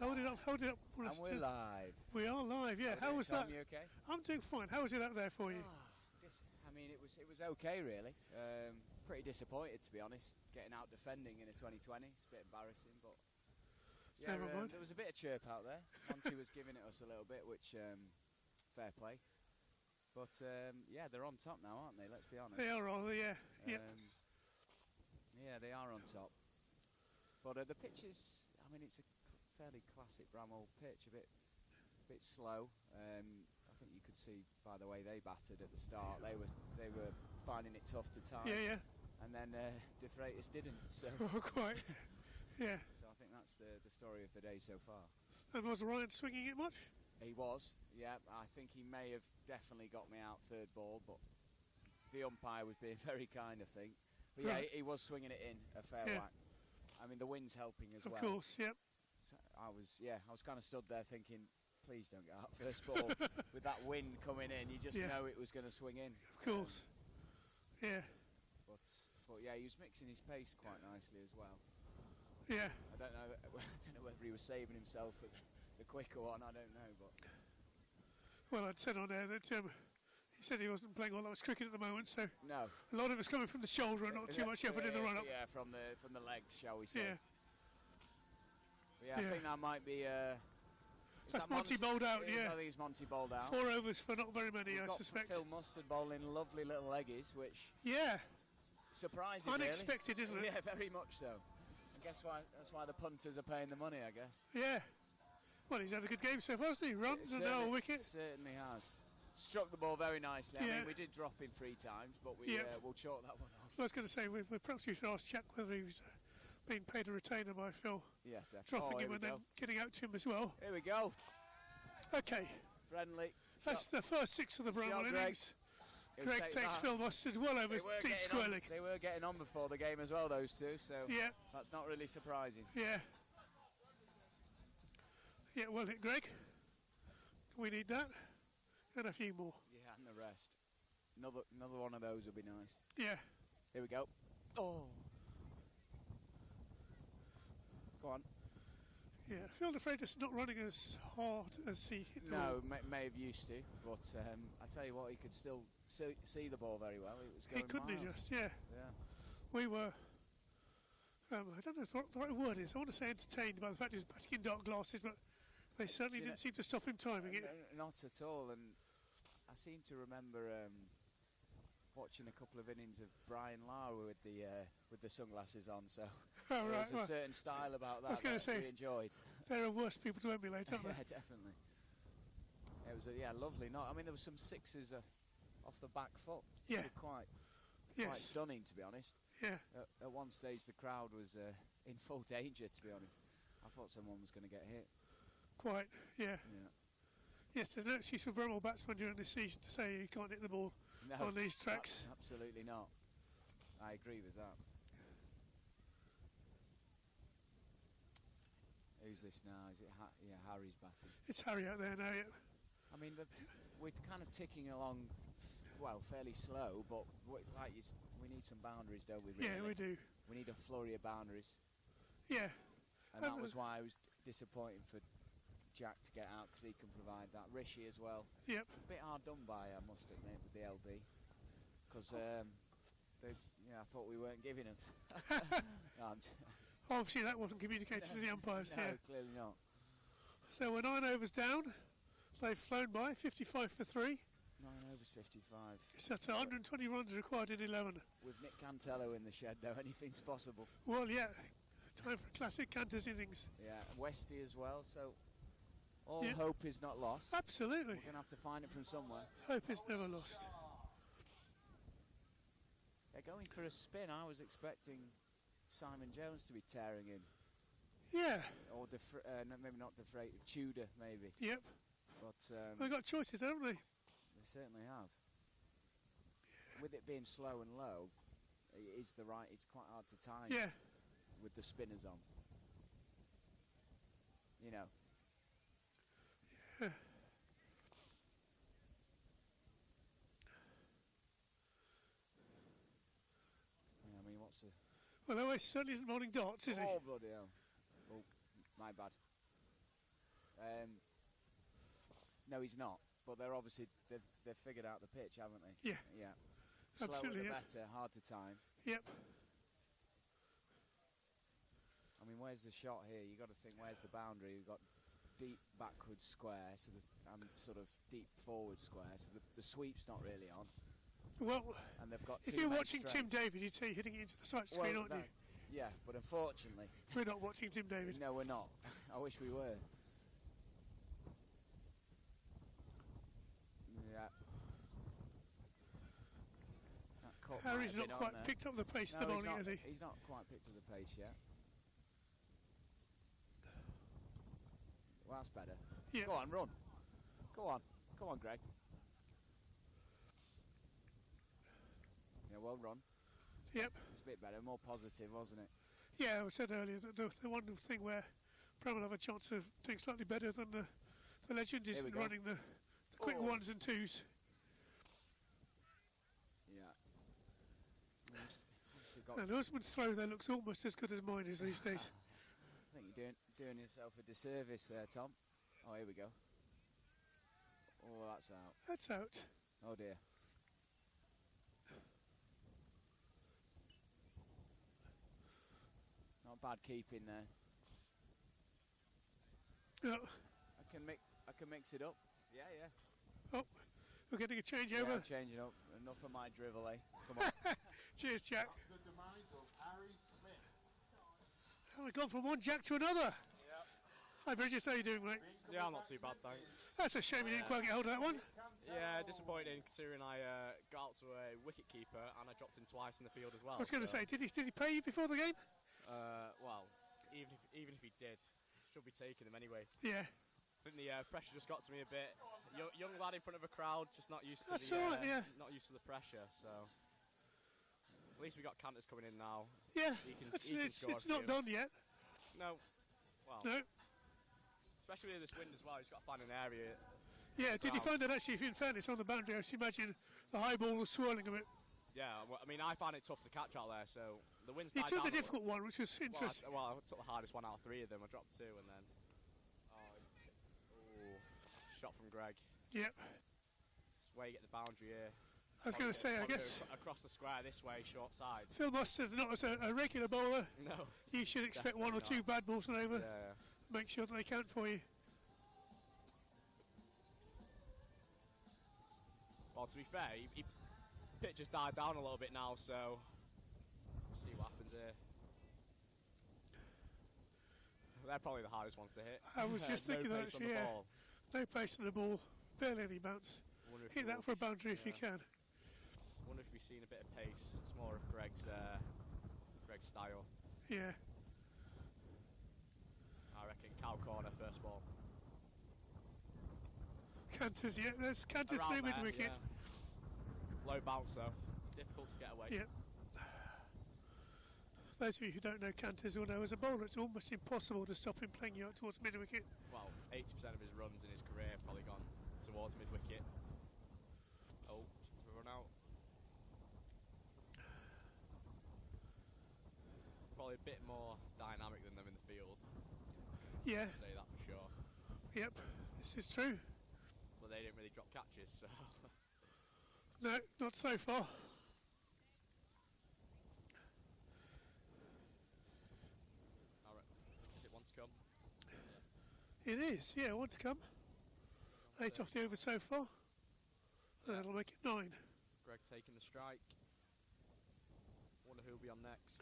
S2: Hold it up, hold it up.
S8: And we're live.
S2: We are live, yeah. How was that?
S8: You okay?
S2: I'm doing fine. How was it out there for you?
S8: I mean, it was okay, really. Pretty disappointed, to be honest, getting out defending in a 2020. It's a bit embarrassing, but yeah,
S2: Never mind.
S8: there was a bit of chirp out there. Monty was giving it us a little bit, which fair play. But yeah, they're on top now, aren't they? Let's be honest.
S2: They are all, yeah. Yep.
S8: Yeah, they are on top. But the pitch is, I mean, it's a fairly classic Bramhall pitch, a bit slow. I think you could see by the way they batted at the start, they were finding it tough to time.
S2: Yeah.
S8: And then De Freitas didn't. So
S2: Quite. Yeah.
S8: So I think that's the story of the day so far.
S2: And was Ryan swinging it much?
S8: He was, yeah. I think he may have definitely got me out third ball, but the umpire was being very kind, I think. But yeah,
S2: Right.
S8: he was swinging it in a fair
S2: Yeah.
S8: whack. I mean, the wind's helping as well.
S2: Of course, yep.
S8: So I was kind of stood there thinking, please don't get out first ball. With that wind coming in, you just
S2: Yeah.
S8: know it was going to swing in.
S2: Of course. Yeah.
S8: But yeah, he was mixing his pace quite nicely as well.
S2: Yeah.
S8: I don't know whether he was saving himself for the quicker one. I don't know, but
S2: Well, I'd said on there that he said he wasn't playing all that much cricket at the moment, so
S8: no.
S2: a lot of it's coming from the shoulder and not too much effort in the run-up.
S8: Yeah, from the legs, shall we say?
S2: Yeah.
S8: But yeah, I think that might be.
S2: That's Monty bowled out, yeah.
S8: I think it's Monty bowled out.
S2: 4 overs for not very many,
S8: We've
S2: I
S8: got
S2: suspect.
S8: Phil Mustard bowling lovely little leggies, which
S2: Yeah.
S8: surprising.
S2: Unexpected, isn't it?
S8: Yeah, very much so. I guess that's why the punters are paying the money, I guess.
S2: Yeah. Well, he's had a good game so far, hasn't he? Runs and now a wicket.
S8: Certainly has. Struck the ball very nicely. I
S2: Yeah.
S8: mean, we did drop him 3 times, but we'll chalk that one off.
S2: I was going to say, we perhaps you should ask Jack whether he was being paid a retainer by Phil.
S8: Yeah, definitely.
S2: Dropping
S8: here
S2: him
S8: we
S2: and then
S8: go.
S2: getting out to him as well.
S8: Here we go.
S2: Okay.
S8: Friendly.
S2: That's the first 6 of the Bramhall
S8: Greg.
S2: innings.
S8: He'll
S2: Greg
S8: take
S2: takes
S8: that.
S2: Phil Mustard well over
S8: They were
S2: deep
S8: getting
S2: square
S8: on-
S2: leg.
S8: They were getting on before the game as well, those two, so
S2: Yeah.
S8: that's not really surprising.
S2: Yeah. Yeah, well hit, Greg. We need that. And a few more.
S8: Yeah, and the rest. Another one of those would be nice.
S2: Yeah.
S8: Here we go. Oh. Go on.
S2: Yeah. Phil De Freitas not running as hard as he hit the
S8: No,
S2: ball.
S8: may have used to, but I tell you what, he could still see the ball very well. It was going
S2: He couldn't he
S8: miles.
S2: just, yeah.
S8: Yeah.
S2: We were, I don't know what the right word is. I want to say entertained by the fact he was batting in dark glasses, but they certainly
S8: You know,
S2: didn't seem to stop him timing it.
S8: Not at all, and I seem to remember watching a couple of innings of Brian Lara with the sunglasses on. So
S2: Oh,
S8: there
S2: right.
S8: was a
S2: Well,
S8: certain style about that
S2: was gonna
S8: that
S2: say,
S8: we enjoyed.
S2: there are worse people to emulate, aren't
S8: Yeah,
S2: there?
S8: definitely. It was lovely. I mean, there was some sixes off the back foot.
S2: Yeah.
S8: They were quite
S2: Yes.
S8: stunning, to be honest.
S2: Yeah.
S8: At one stage, the crowd was in full danger, to be honest. I thought someone was going to get hit.
S2: Quite. Yeah.
S8: Yeah.
S2: Yes, there's no excuse for Bramhall batsmen during this season to say you can't hit the ball
S8: No,
S2: on these tracks.
S8: Absolutely not. I agree with that. Who's this now? Is it Harry's batting?
S2: It's Harry out there now, yeah.
S8: I mean, we're kind of ticking along, well, fairly slow, but we need some boundaries, don't we? Really?
S2: Yeah, we do.
S8: We need a flurry of boundaries,
S2: Yeah.
S8: and that was why I was disappointed for Jack to get out, because he can provide that. Rishi as well.
S2: Yep.
S8: A bit hard done by, I must admit, with the LB, because I thought we weren't giving him. No,
S2: Obviously that wasn't communicated to the umpires,
S8: no,
S2: yeah.
S8: clearly not.
S2: So we're 9 overs down. They've flown by, 55 for 3.
S8: 9 overs 55.
S2: So that's 120 runs required in 11.
S8: With Nick Cantello in the shed, though, anything's possible.
S2: Well, yeah. Time for a classic Cantor's innings.
S8: Yeah, Westy as well, so all
S2: Yeah.
S8: hope is not lost.
S2: Absolutely.
S8: We're going to have to find it from somewhere.
S2: Hope is never lost.
S8: They're going for a spin. I was expecting Simon Jones to be tearing in.
S2: Yeah.
S8: Or no, maybe not Tudor, maybe.
S2: Yep.
S8: But
S2: They've got choices, haven't they?
S8: they certainly have. With it being slow and low, it is it's quite hard to time.
S2: Yeah.
S8: With the spinners on. You know.
S2: Yeah.
S8: I mean, what's the...
S2: Well, no, he certainly isn't bowling dots, is he?
S8: Oh, bloody hell. Oh, my bad. No, he's not. But they're obviously, they've figured out the pitch, haven't they?
S2: Yeah.
S8: Yeah. Slower
S2: Absolutely,
S8: the
S2: yeah.
S8: better, hard to time.
S2: Yep.
S8: I mean, where's the shot here? You've got to think, where's the boundary? You've got deep backward square, and sort of deep forward square, so the sweep's not really on.
S2: Well,
S8: and they've got
S2: if you're watching Tim David, you'd say hitting it into the sight screen, aren't you?
S8: Yeah, but unfortunately...
S2: We're not watching Tim David.
S8: No, we're not. I wish we were. Yeah.
S2: Harry's not quite picked up the pace of the bowling, has he?
S8: He's not quite picked up the pace yet. Well, that's better.
S2: Yeah.
S8: Go on, run. Go on. Come on, Greg. Yeah, well run.
S2: Yep.
S8: It's a bit better, more positive, wasn't it?
S2: Yeah, I said earlier that the one thing where Bramhall have a chance of doing slightly better than the legend is running the quick ones and twos.
S8: Yeah.
S2: And Usman's throw there looks almost as good as mine is these days.
S8: I think you're doing yourself a disservice there, Tom. Oh, here we go. Oh, that's out.
S2: That's out.
S8: Oh dear. Not bad keeping there.
S2: No.
S8: I can mix it up. Yeah, yeah.
S2: Oh, we're getting a change
S8: Yeah,
S2: over.
S8: I'm changing up. Enough of my drivel, eh? Come on.
S2: Cheers, Jack.
S5: The demise of Harry Smith.
S2: Oh, we've gone from one Jack to another.
S3: Yep.
S2: Hi, Bridges. How you doing, mate?
S7: Yeah, I'm not too bad, thanks.
S2: That's a shame you didn't quite get hold of that one.
S7: Yeah, disappointing considering I got out to a wicket keeper and I dropped him twice in the field as well.
S2: I was going to say, did he pay you before the game?
S7: Well, even if he did, should be taking them anyway.
S2: Yeah.
S7: I think the pressure just got to me a bit. Young lad in front of a crowd, just not used to
S2: That's all right, yeah.
S7: not used to the pressure. So at least we got Canters coming in now.
S2: Yeah,
S7: he can
S2: it's not done yet.
S7: No. Well.
S2: No.
S7: Especially with this wind as well, he's got to find an area.
S2: Yeah, did you find that actually, in fairness, on the boundary, I should imagine the high ball was swirling a bit.
S7: Yeah, well, I mean, I found it tough to catch out there, so the wind's
S2: You
S7: died
S2: took
S7: down
S2: the difficult one, which was interesting.
S7: Well, I took the hardest one out of three of them. I dropped two, and then shot from Greg.
S2: Yep.
S7: That's where you get the boundary here.
S2: I was going to say, I guess
S7: across the square this way, short side.
S2: Phil Mustard, not as a regular bowler.
S7: No.
S2: You should expect one or two bad balls and over.
S7: Yeah.
S2: Make sure that they count for you.
S7: Well, to be fair, he pitch has died down a little bit now, so we'll see what happens here. They're probably the hardest ones to hit.
S2: I was just thinking that, yeah.
S7: Ball.
S2: No pace on the ball, barely any bounce. Hit that for a boundary if you can.
S7: I wonder if we've seen a bit of pace. It's more of Greg's style.
S2: Yeah.
S7: I reckon cow corner first ball.
S2: Canters, yeah, there's Canters through mid-wicket.
S7: Yeah. Low bounce though, difficult to get away.
S2: Yep. Those of you who don't know Canters will know as a bowler it's almost impossible to stop him playing you out towards mid-wicket.
S7: Well, 80% of his runs in his career have probably gone towards mid-wicket. Oh, run out. Probably a bit more dynamic than them in the field.
S2: Yeah.
S7: I'll say that for sure.
S2: Yep, this is true.
S7: But they didn't really drop catches, so...
S2: No, not so far.
S7: Alright, is it one to come?
S2: It is, yeah, one to come. 8 off the over so far. And that'll make it 9.
S7: Greg taking the strike. Wonder who'll be on next.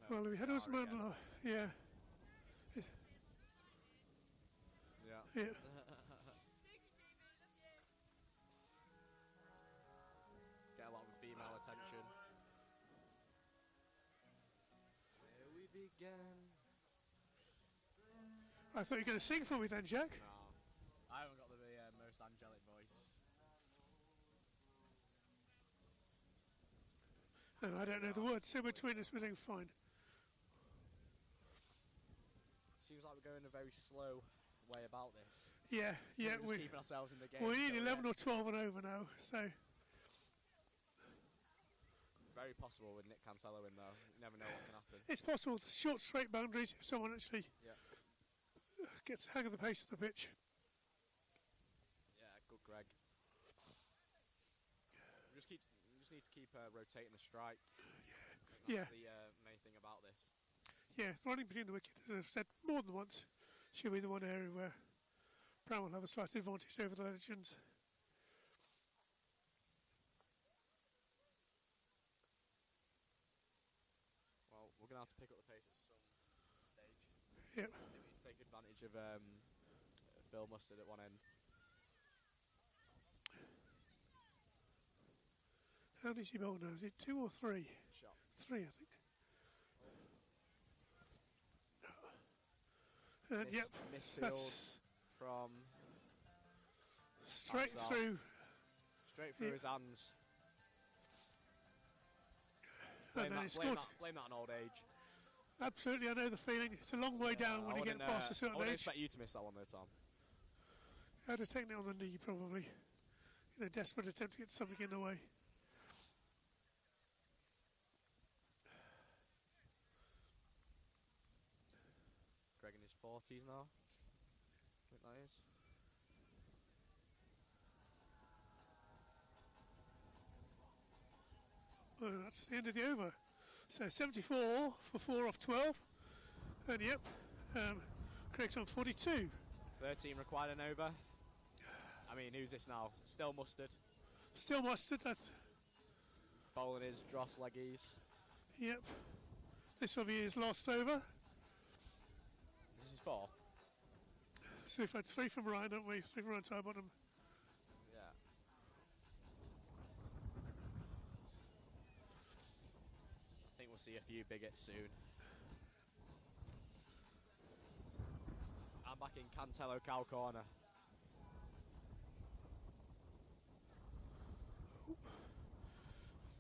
S7: No,
S2: Well, we had Usman, yeah.
S7: Yeah.
S2: Yeah.
S7: Get a lot of female attention. Where we began.
S2: I thought you were going to sing for me then, Jack.
S7: No, I haven't got the most angelic voice.
S2: And I don't know the words, so between us we're doing fine.
S9: Seems like we're going a very slow way about this.
S2: Yeah, yeah,
S9: We're just keeping ourselves in the game.
S2: we need
S9: so
S2: 11 or 12 and over now, so
S9: very possible with Nick Cantello in though. You never know what can happen.
S2: it's possible. The short, straight boundaries, if someone actually gets the hang of the pace of the pitch.
S9: Yeah, good Greg. We just need to keep rotating the strike.
S2: Yeah.
S9: That's the main thing about this.
S2: Yeah, running between the wicket, as I've said more than once, should be the one area where Bramhall have a slight advantage over the Legends.
S9: Well, we're going to have to pick up the pace at some stage.
S2: Yep.
S9: I think we need to take advantage of Phil Mustard at one end.
S2: How does he bowl now? Is it 2 or 3?
S9: Shot.
S2: 3, I think. And yep,
S9: Misfield
S2: that's
S9: from
S2: straight
S9: Axel.
S2: through.
S9: Straight through his hands.
S2: And then it's scored.
S9: Blame that on old age.
S2: Absolutely, I know the feeling. It's a long way down when you get past a certain
S9: I wouldn't
S2: age.
S9: expect you to miss that one though, Tom.
S2: I'd have taken it on the knee probably, in a desperate attempt to get something in the way.
S9: Greg in his 40s now. I think that is.
S2: Well, that's the end of the over. So 74 for 4 off 12. And yep, Craig's on 42.
S9: 13 required and over. I mean, who's this now? Still Mustard.
S2: Still Mustard.
S9: Bowling is Dross Leggies.
S2: Yep. This will be his last over.
S9: This is 4.
S2: So we've had 3 from Ryan, haven't we? 3 from Ryan Tybottom.
S9: Yeah. I think we'll see a few big hits soon. I'm back in Cantello cow corner.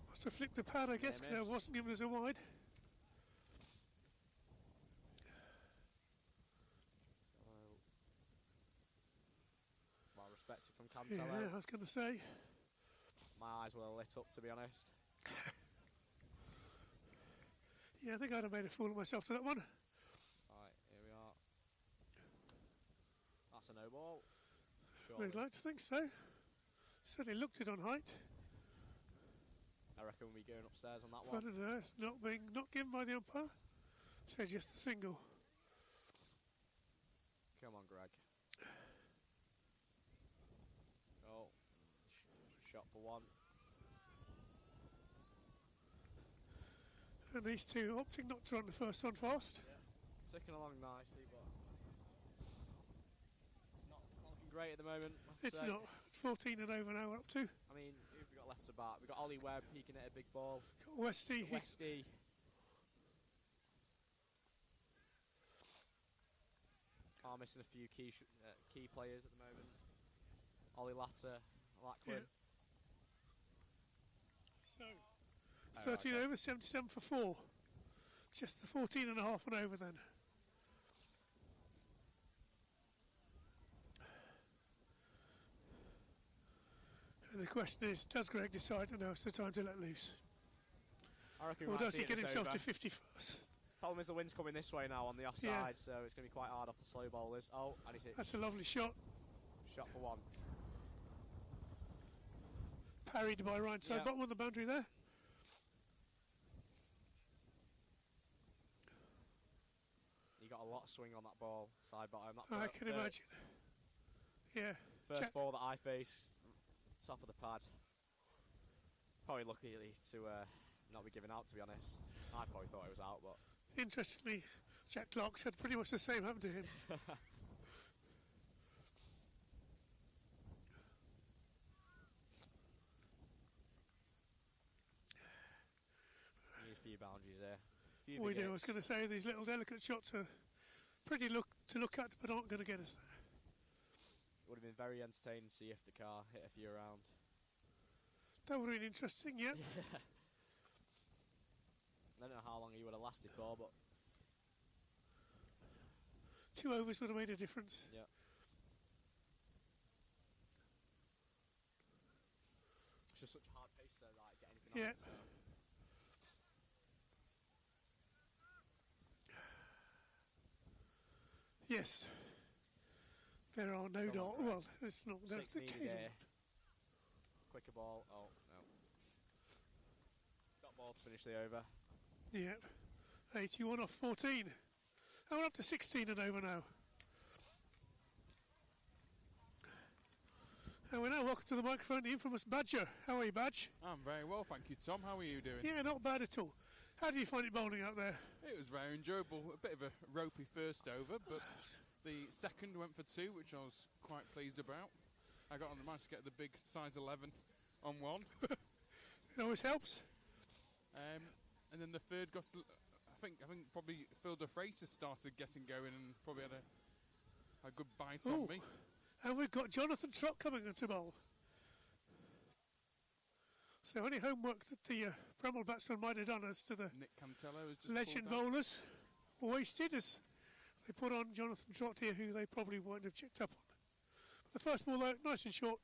S2: Must have flicked the pad, I guess, because I wasn't given us a wide.
S9: Well respected from Cantello.
S2: Yeah, I was going to say.
S9: My eyes were lit up, to be honest.
S2: Yeah, I think I'd have made a fool of myself to that one.
S9: Right, here we are. That's a no ball.
S2: We'd like to think so. Certainly looked it on height.
S9: I reckon we'll be going upstairs on that
S2: But I
S9: one.
S2: don't know, it's not given by the umpire. So just a single.
S9: Come on, Greg. Oh, shot for 1.
S2: And these two opting not to run the first one fast.
S9: Yeah, ticking along nicely, but it's not looking great at the moment.
S2: It's not. 14 and over now, we're up to.
S9: I mean, who have we got left to bat? We've got Ollie Webb, he can hit a big ball.
S2: Got Westy.
S9: Westy. Are missing a few key players at the moment. Ollie Latter, Lachlan.
S2: Yeah. So 13 over, 77 for 4. Just the 14 and a half and over then. And the question is, does Greg decide to know it's the time to let loose?
S9: I reckon
S2: Or
S9: we might
S2: does
S9: see
S2: he
S9: it
S2: get
S9: this
S2: himself
S9: over.
S2: to 50 first?
S9: Problem is the wind's coming this way now on the offside,
S2: Yeah.
S9: so it's going to be quite hard off the slow bowlers. Oh, and he's hit.
S2: That's a lovely shot.
S9: Shot for 1.
S2: Parried by Ryan Sidebottom on the boundary there.
S9: He got a lot of swing on that ball, side bottom.
S2: I can imagine. Yeah.
S9: First ball that I face, top of the pad. Probably lucky to not be given out, to be honest. I probably thought it was out, but
S2: Interestingly, Jack Clark said pretty much the same happened to him.
S9: need a few boundaries there. Few
S2: We
S9: big
S2: do. I was
S9: hits.
S2: going to say these little delicate shots are pretty to look at, but aren't going to get us there.
S9: It would have been very entertaining to see if the car hit a few around.
S2: That would have been interesting, yeah.
S9: I don't know how long he would have lasted for, but
S2: 2 overs would have made a difference.
S9: yeah. It's just such a hard pace to like get anything
S2: Yeah.
S9: on it, so.
S2: Yes. There are no
S9: Come on,
S2: dot.
S9: Greg.
S2: Well, it's not. There's
S9: 6 needed
S2: occasional.
S9: there. Quicker ball. Oh, no. Got ball to finish the over.
S2: Yep. 81 off 14. And we're up to 16 and over now. And we're now welcome to the microphone, the infamous Badger. How are you, Badge?
S10: I'm very well, thank you, Tom. How are you doing?
S2: Yeah, not bad at all. How do you find it bowling out there?
S10: It was very enjoyable. A bit of a ropey first over, but the second went for 2, which I was quite pleased about. I managed to get the big size 11 on 1.
S2: It always helps.
S10: And then the third got, I think probably Phil de Freitas started getting going and probably had a good bite on me.
S2: And we've got Jonathan Trott coming into bowl. So any homework that the Bramhall batsman might have done as to the
S10: Nick Cantello has just
S2: legend
S10: pulled out.
S2: bowlers wasted as they put on Jonathan Trott here, who they probably won't have checked up on. But the first ball, though, nice and short,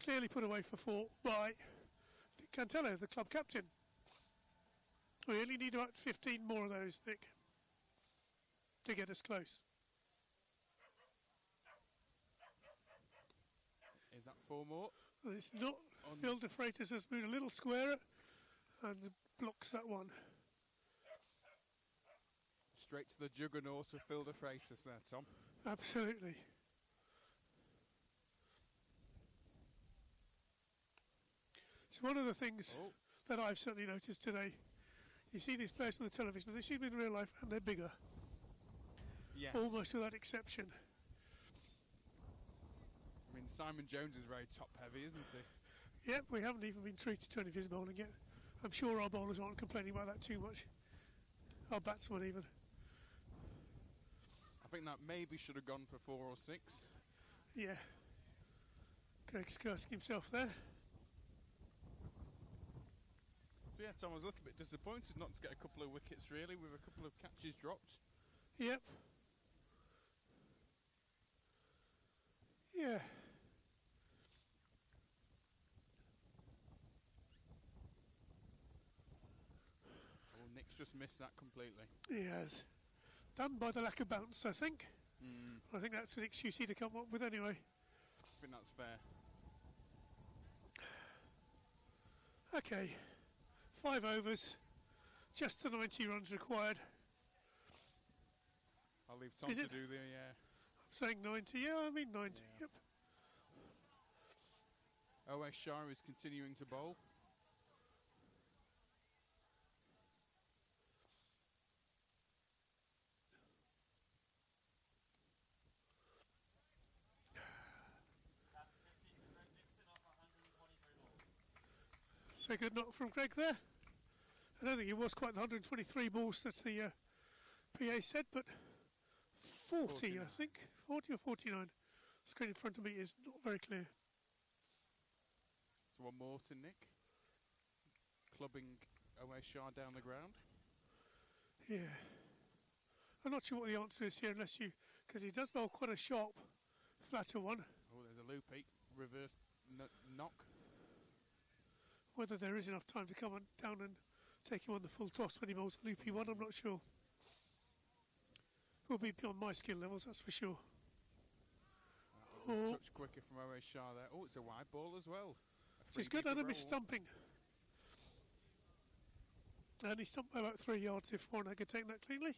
S2: clearly put away for 4 by Nick Cantello, the club captain. We only need about 15 more of those, Nick, to get us close.
S10: Is that 4 more?
S2: It's not. Phil de Freitas has moved a little squarer and blocks that one.
S10: Straight to the juggernaut of Phil de Freitas there, Tom.
S2: Absolutely. It's one of the things that I've certainly noticed today. You see these players on the television, they see them in real life and they're bigger.
S10: Yes.
S2: Almost without exception.
S10: I mean, Simon Jones is very top heavy, isn't he?
S2: Yep, we haven't even been treated to any of his bowling yet. I'm sure our bowlers aren't complaining about that too much. Our batsmen even.
S10: I think that maybe should have gone for 4 or 6.
S2: Yeah. Greg's cursing himself there.
S10: So yeah, Tom, I was a little bit disappointed not to get a couple of wickets really, with a couple of catches dropped.
S2: Yep. Yeah.
S10: Oh, Nick's just missed that completely.
S2: He has. Done by the lack of bounce, I think. I think that's an excuse he to come up with anyway.
S10: I think that's fair.
S2: Okay. 5 overs. Just the 90 runs required.
S10: I'll leave Tom
S2: Is
S10: to
S2: it?
S10: do the...
S2: I'm saying 90. Yeah, I mean 90. Yep.
S10: O.S. Shah is continuing to bowl.
S2: So good knock from Greg there. I don't think it was quite the 123 balls that the PA said, but 40,
S10: 49.
S2: I think. 40 or 49. Screen in front of me is not very clear.
S10: So 1 more to Nick. Clubbing O.S. Shah down the ground.
S2: Yeah. I'm not sure what the answer is here unless you... Because he does bowl quite a sharp, flatter one.
S10: Oh, there's a loopy. Reverse knock.
S2: Whether there is enough time to come on down and take him on the full toss when he bowls a loopy one, I'm not sure. Will be beyond my skill levels, that's for sure.
S10: That was a touch quicker from O.S. Shah there. Oh, it's a wide ball as well.
S2: Which is good, and a miss stumping. And he stumped by about 3 yards if Warren could take that cleanly.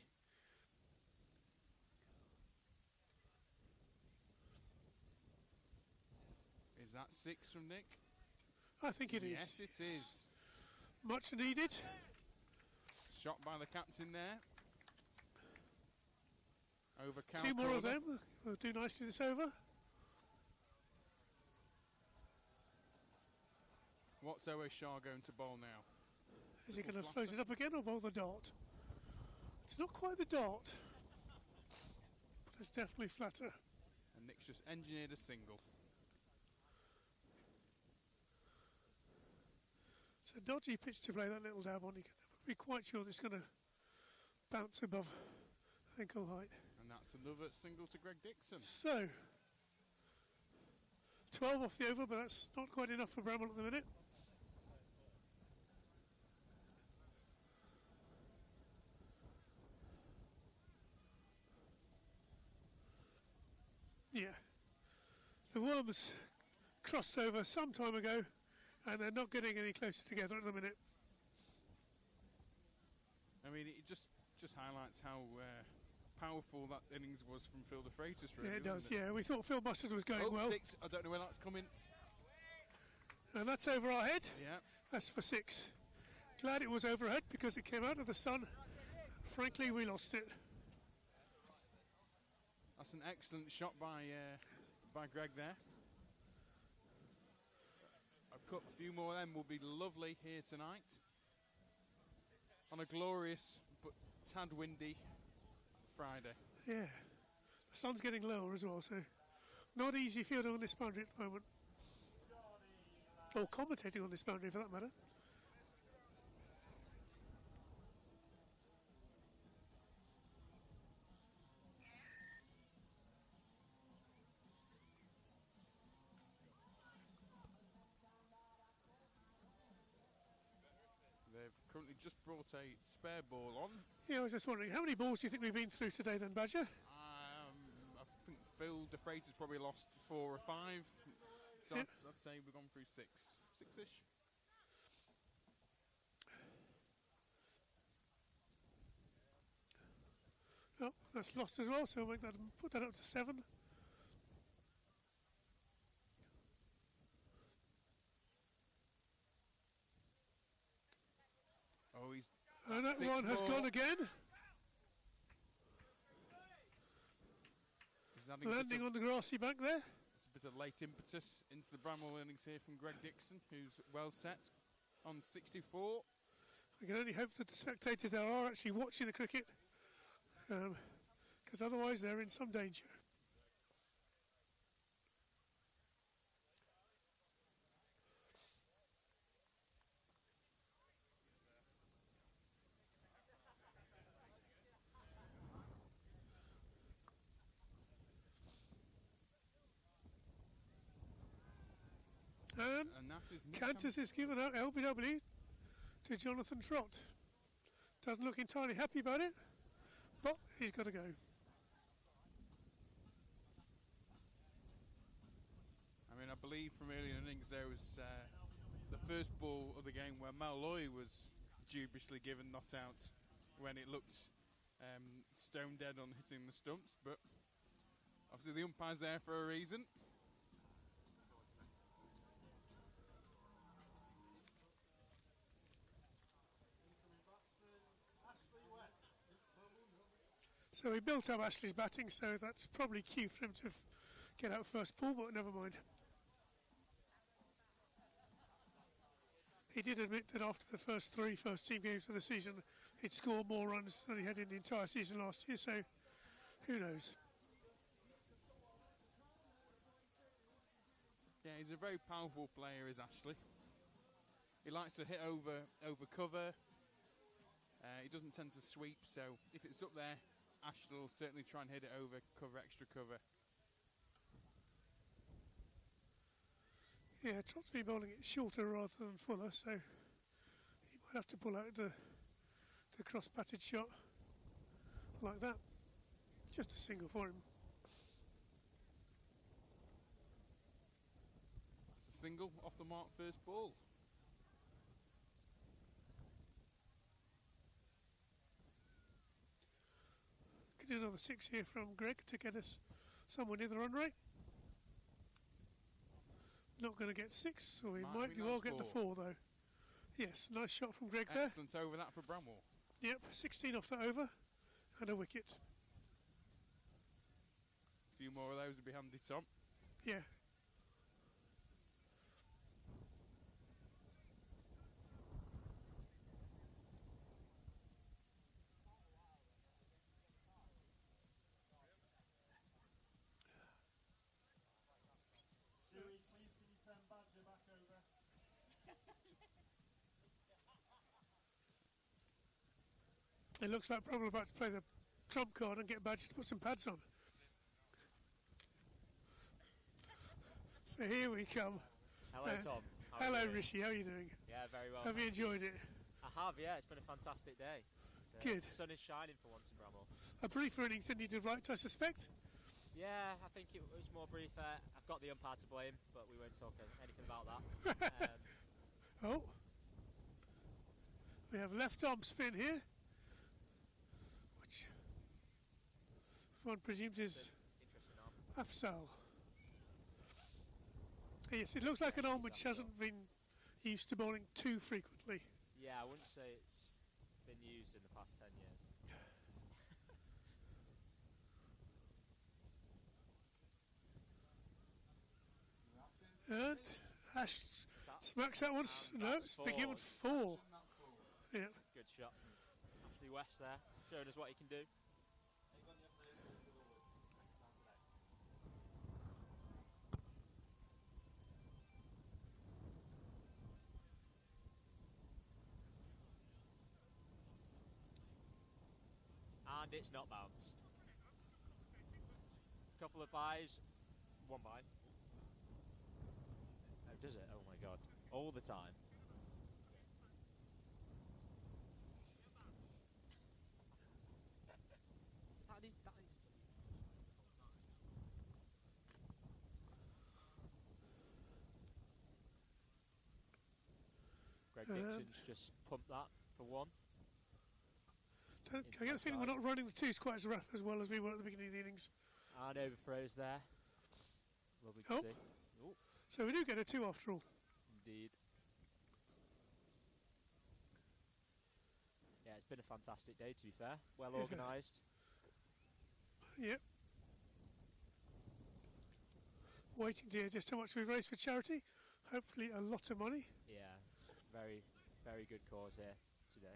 S10: Is that 6 from Nick?
S2: I think it is.
S10: Yes, it is.
S2: Much needed.
S10: Shot by the captain there. Over cow
S2: 2 more of
S10: corner.
S2: them. We'll do nicely this over.
S10: What's O.S. Shah going to bowl now?
S2: Is he going to float it up again or bowl the dart? It's not quite the dart, but it's definitely flatter.
S10: And Nick's just engineered a single.
S2: It's a dodgy pitch to play that little dab on. You can never be quite sure that it's going to bounce above ankle height.
S10: And that's another single to Greg Dixon.
S2: So, 12 off the over, but that's not quite enough for Bramhall at the minute. Yeah, the worms crossed over some time ago, and they're not getting any closer together at the minute.
S10: I mean, it just highlights how powerful that innings was from Phil de Freitas, really.
S2: Yeah, it does.
S10: doesn't it?
S2: Yeah, we thought Phil Masters was going well.
S10: 6. I don't know where that's coming.
S2: And that's over our head.
S10: Yeah.
S2: That's for 6. Glad it was overhead because it came out of the sun. Frankly, we lost it.
S10: That's an excellent shot by Greg there. A few more of them will be lovely here tonight. On a glorious but tad windy Friday.
S2: Yeah. The sun's getting lower as well, so not easy fielding on this boundary at the moment. Or commentating on this boundary for that matter.
S10: They've currently just brought a spare ball on.
S2: Yeah, I was just wondering, how many balls do you think we've been through today then, Badger?
S10: I think Phil de Freitas probably lost 4 or 5. So
S2: Yep.
S10: I'd say we've gone through 6. 6-ish.
S2: Oh, that's lost as well, so we'll make that, put that up to 7.
S10: Oh,
S2: And that
S10: 6
S2: one has
S10: ball.
S2: gone again.
S10: He's having
S2: Landing on the grassy bank there.
S10: It's a bit of late impetus into the Bramhall innings here from Greg Dixon, who's well set on 64.
S2: We can only hope that the spectators there are actually watching the cricket, because otherwise they're in some danger. And
S10: that is
S2: Cantus is given out LBW to Jonathan Trott. Doesn't look entirely happy about it, but he's got to go.
S10: I mean, I believe from earlier innings there was the first ball of the game where Malloy was dubiously given not out when it looked stone dead on hitting the stumps, but obviously the umpire's there for a reason.
S2: So he built up Ashley's batting, so that's probably cue for him to get out first ball, but never mind. He did admit that after the first 3 first-team games of the season, he'd scored more runs than he had in the entire season last year, so who knows.
S10: Yeah, he's a very powerful player, is Ashley. He likes to hit over cover. He doesn't tend to sweep, so if it's up there, Ashley will certainly try and hit it over cover, extra cover.
S2: Yeah, Trott's been bowling it shorter rather than fuller, so he might have to pull out the cross-batted shot like that. Just a single for him.
S10: It's a single off the mark first ball.
S2: Could do another 6 here from Greg to get us somewhere near the run rate. Not going to get 6, so we might well get the 4 though. Yes, nice shot from Greg there.
S10: Excellent over that for Bramhall.
S2: Yep, 16 off the over and a wicket.
S10: A few more of those would be handy, Tom.
S2: Yeah.
S3: Chewy, please can you send Badger back over?
S2: It looks like Bramhall about to play the trump card and get Badger to put some pads on. So here we come.
S7: Hello, Tom. How are
S2: Hello,
S7: you doing?
S2: Rishi. How are you doing?
S7: Yeah, very well.
S2: Have you
S7: thank
S2: enjoyed it?
S7: I have, yeah. It's been a fantastic day.
S2: Good.
S7: The sun is shining for once in Bramhall.
S2: A briefer innings than you'd have liked, I suspect.
S7: Yeah, I think it was more brief. I've got the umpire to blame, but we won't talk anything about that.
S2: Oh. We have left arm spin here, which one presumes is
S7: Interesting arm.
S2: Afsal. Yes, it looks like an arm which hasn't been used to bowling too frequently.
S7: Yeah, I wouldn't say it's been used in the past 10 years.
S2: And Ash smacks that once. No, it's begin with 4. Yeah.
S7: Good shot from Ashley West there, showing us what he can do. And it's not bounced. Couple of byes, 1 bye. Oh, does it? Oh my god. All the time. Greg Dixon's just pumped that for 1.
S2: I get the feeling we're not running the twos quite as well as we were at the beginning of the innings.
S7: And overthrows there. Lovely to see. Oh.
S2: So we do get a 2 after all.
S7: Indeed. Yeah, it's been a fantastic day, to be fair. Well organised.
S2: Yep. Waiting to hear just how much we've raised for charity. Hopefully a lot of money.
S7: Yeah, very, very good cause here today.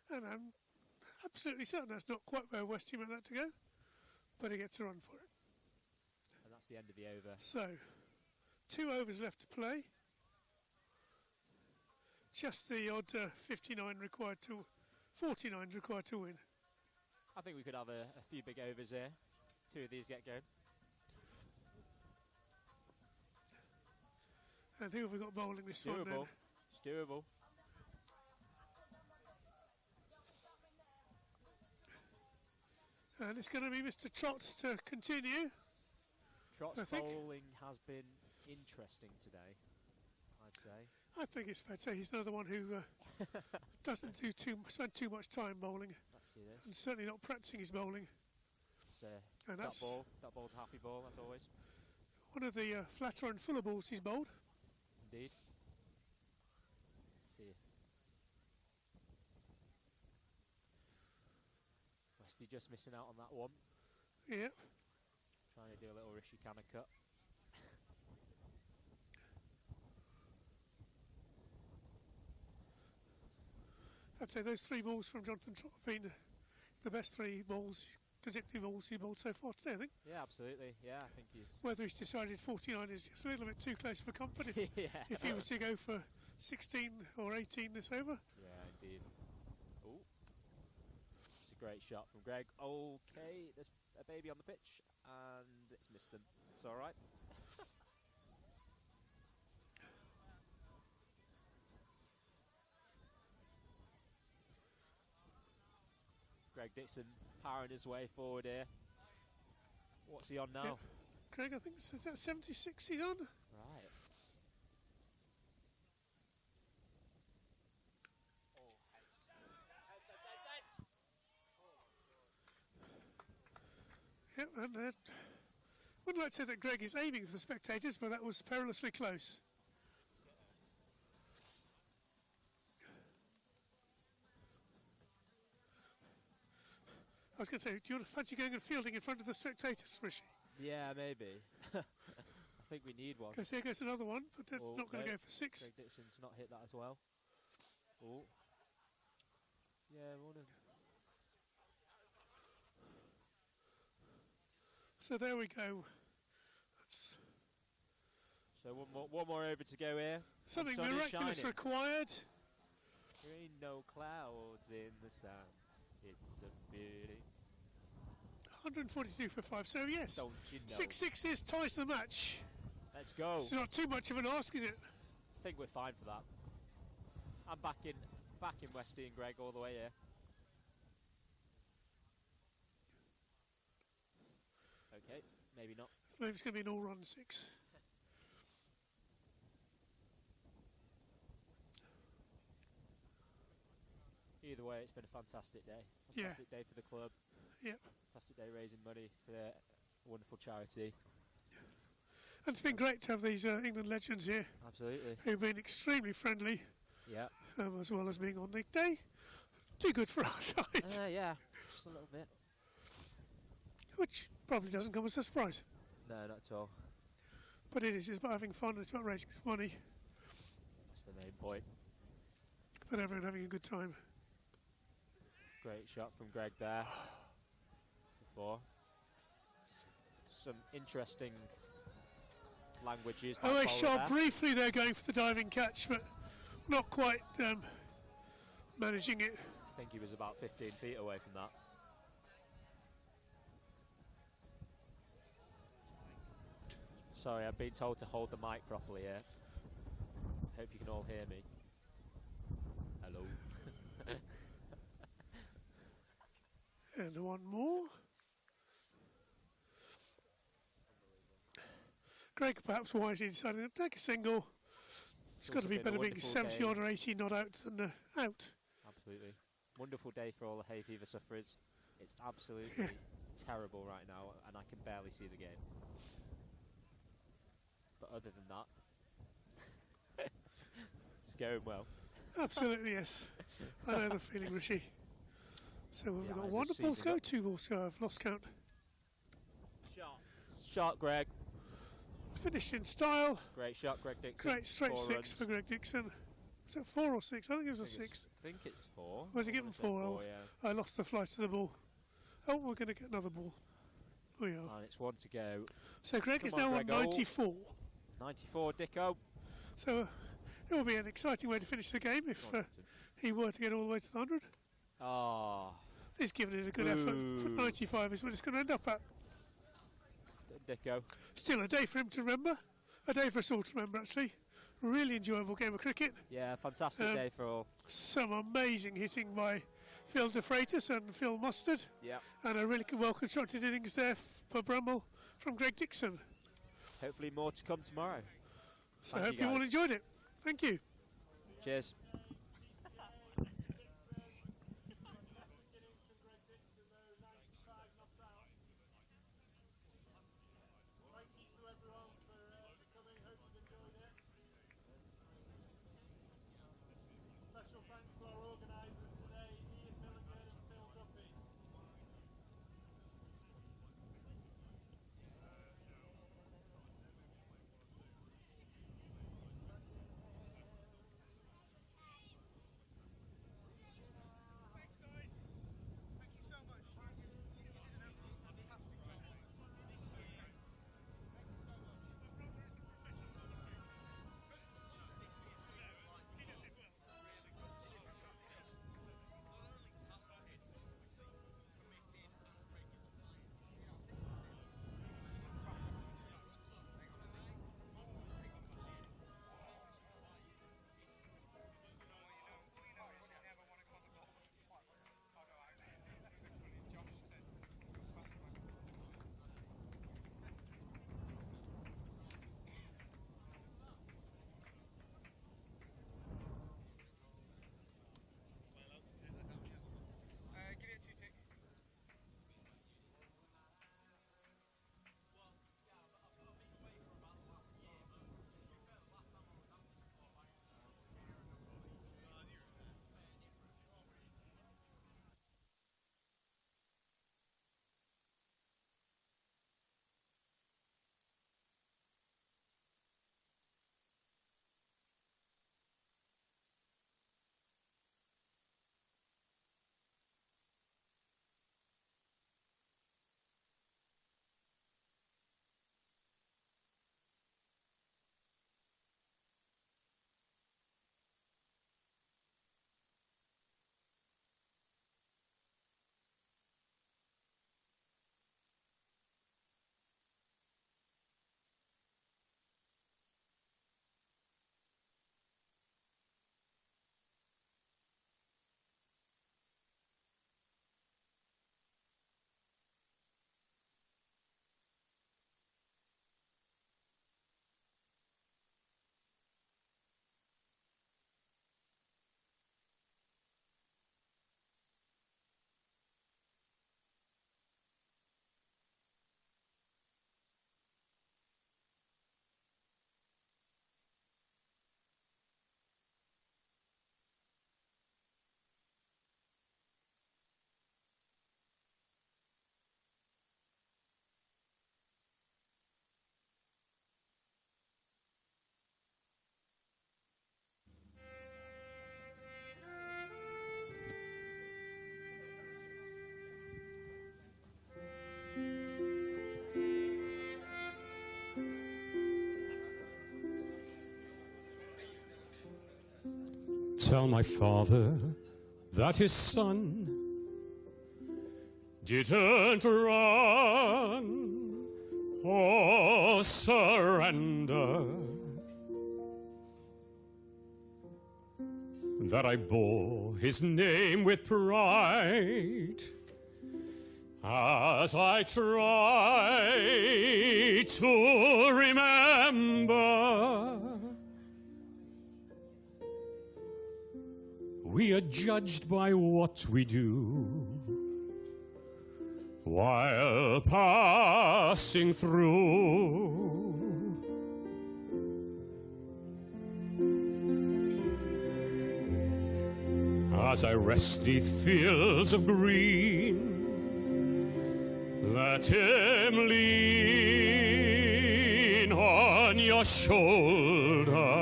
S2: And I'm absolutely certain that's not quite where West Team meant that to go, but he gets a run for it.
S7: And that's the end of the over.
S2: So, 2 overs left to play. Just the odd 49 required to 49 required to win.
S7: I think we could have a few big overs here. 2 of these get going.
S2: And who have we got bowling this one then?
S7: It's doable.
S2: And it's going to be Mr. Trott to continue.
S7: Trott's bowling has been interesting today, I'd say.
S2: I think it's fair to say he's another one who doesn't spend too much time bowling.
S7: Let's see this.
S2: And certainly not practicing his bowling.
S7: And that ball's a happy ball, as always.
S2: One of the flatter and fuller balls he's bowled.
S7: Indeed. Let's see if Westy just missing out on that one.
S2: Yep.
S7: Trying to do a little Rishi Khanna cut.
S2: I'd say those 3 balls from Jonathan Trott have been the best 3 balls, consecutive balls he's bowled so far today, I think.
S7: Yeah, absolutely. Yeah, I think he's...
S2: Whether he's decided 49 is just a little bit too close for comfort if,
S7: yeah.
S2: if he was to go for 16 or 18 this over.
S7: Yeah, indeed. Oh, it's a great shot from Greg. Okay, there's a baby on the pitch, and it's missed them. It's all right. Greg Dixon powering his way forward here. What's he on now?
S2: Yep. Greg, I think is that 76 he's on?
S7: Right.
S2: Yep, and wouldn't like to say that Greg is aiming for the spectators, but that was perilously close. I was going to say, do you want to fancy going and fielding in front of the spectators, Rishi?
S7: Yeah, maybe. I think we need one.
S2: Because here goes another one, but that's not going to go for 6.
S7: Greg Dixon's not hit that as well. Oh. Yeah, one of.
S2: So there we go.
S7: So one more over to go here.
S2: Something
S7: Sun is
S2: miraculous
S7: shining.
S2: required.
S7: There ain't no clouds in the sun. It's a beauty.
S2: 142 for 5. So yes,
S7: Don't you know?
S2: 6 sixes ties the match.
S7: Let's go.
S2: It's not too much of an ask, is it?
S7: I think we're fine for that. I'm back in Westy and Greg all the way here. Okay, maybe not.
S2: Maybe it's going to be an all-run 6.
S7: Either way, it's been a fantastic day.
S2: Yeah.
S7: Fantastic day for the club.
S2: Yep.
S7: Fantastic day raising money for a wonderful charity.
S2: And it's been great to have these England legends here
S7: Absolutely.
S2: who've been extremely friendly,
S7: Yeah.
S2: as well as being on the day. Too good for our side,
S7: Yeah, just a little bit.
S2: which probably doesn't come as a surprise.
S7: No, not at all.
S2: But it is. It's about having fun. It's about raising some money.
S7: That's the main point.
S2: But everyone having a good time.
S7: Great shot from Greg there. Before. Some interesting languages.
S2: Oh, they
S7: that follow
S2: shot
S7: there.
S2: briefly there going for the diving catch, but not quite managing it.
S7: I think he was about 15 feet away from that. Sorry, I've been told to hold the mic properly here. Hope you can all hear me. Hello.
S2: And one more. Greg perhaps wisely decided to take a single. It's got to be
S7: also been a
S2: better being
S7: wonderful
S2: 70
S7: game.
S2: odd or 80 not out than out.
S7: Absolutely. Wonderful day for all the hay fever sufferers. It's absolutely
S2: Yeah.
S7: terrible right now, and I can barely see the game. But other than that, it's going well.
S2: Absolutely, yes. I know the feeling, Rishi. So we've
S7: Yeah,
S2: got
S7: eyes
S2: one
S7: are
S2: ball to
S7: seizing
S2: go,
S7: up.
S2: 2 balls to go. I've lost count.
S7: Shot, Greg.
S2: Finished in style.
S7: Great shot, Greg Dixon.
S2: Great straight
S7: 4
S2: 6
S7: runs.
S2: for Greg Dixon. Was that 4 or 6? I think it was a 6.
S7: I think it's 4.
S2: Was he
S7: I
S2: given
S7: wanna say
S2: 4? Oh,
S7: yeah.
S2: I lost the flight of the ball. Oh, we're going to get another ball. We are.
S7: And it's 1 to go.
S2: So Greg
S7: Come
S2: is
S7: on,
S2: now
S7: Greg,
S2: on
S7: oh.
S2: 94.
S7: 94, Dicko.
S2: So it will be an exciting way to finish the game if he were to get all the way to the 100.
S7: Ah,
S2: He's given it a good effort. For
S7: Ooh.
S2: 95 is what it's going to end up at.
S7: Dicko.
S2: Still a day for him to remember. A day for us all to remember, actually. Really enjoyable game of cricket.
S7: Yeah, fantastic day for all.
S2: Some amazing hitting by Phil De Freitas and Phil Mustard.
S7: Yeah.
S2: And a really well constructed innings there for Bramhall from Greg Dixon.
S7: Hopefully more to come tomorrow.
S2: So I
S7: Thank
S2: hope you all
S7: guys.
S2: enjoyed it. Thank you.
S7: Cheers.
S3: Special thanks to our organisers today, Ian Milligan and Phil Duffy.
S11: Tell my father that his son didn't run or surrender, that I bore his name with pride as I try to remember. We are judged by what we do while passing through. As I rest 'neath fields of green, let him lean on your shoulder.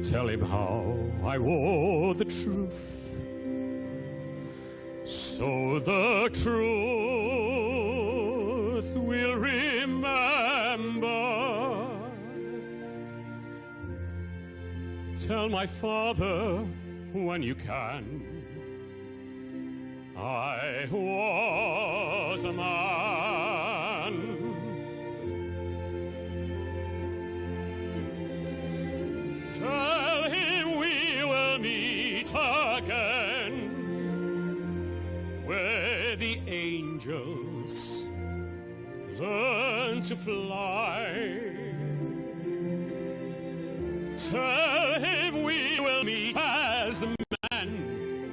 S11: Tell him how I wore the truth, so the truth will remember. Tell my father when you can, I was a man. Tell him we will meet again, where the angels learn to fly. Tell him we will meet as men,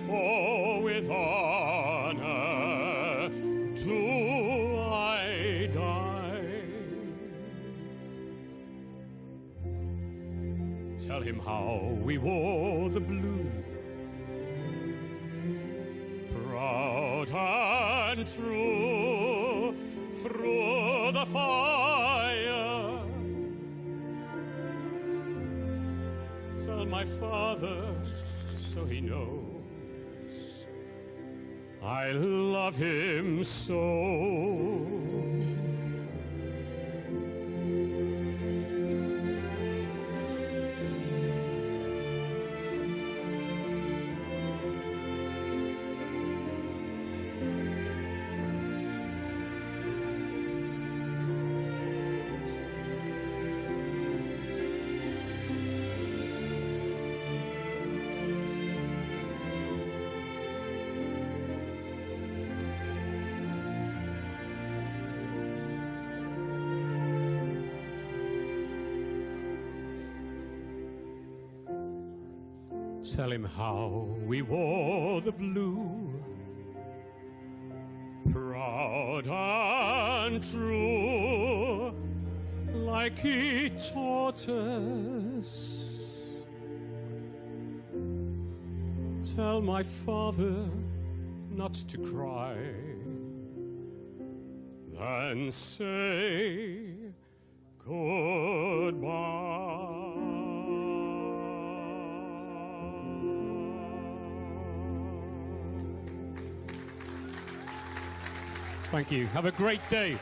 S11: for with honor do I die. Tell him how we wore the blue, proud and true, through the fire. Tell my father so he knows I love him so. Tell him how we wore the blue, proud and true, like he taught us. Tell my father not to cry, then say goodbye. Thank you. Have a great day.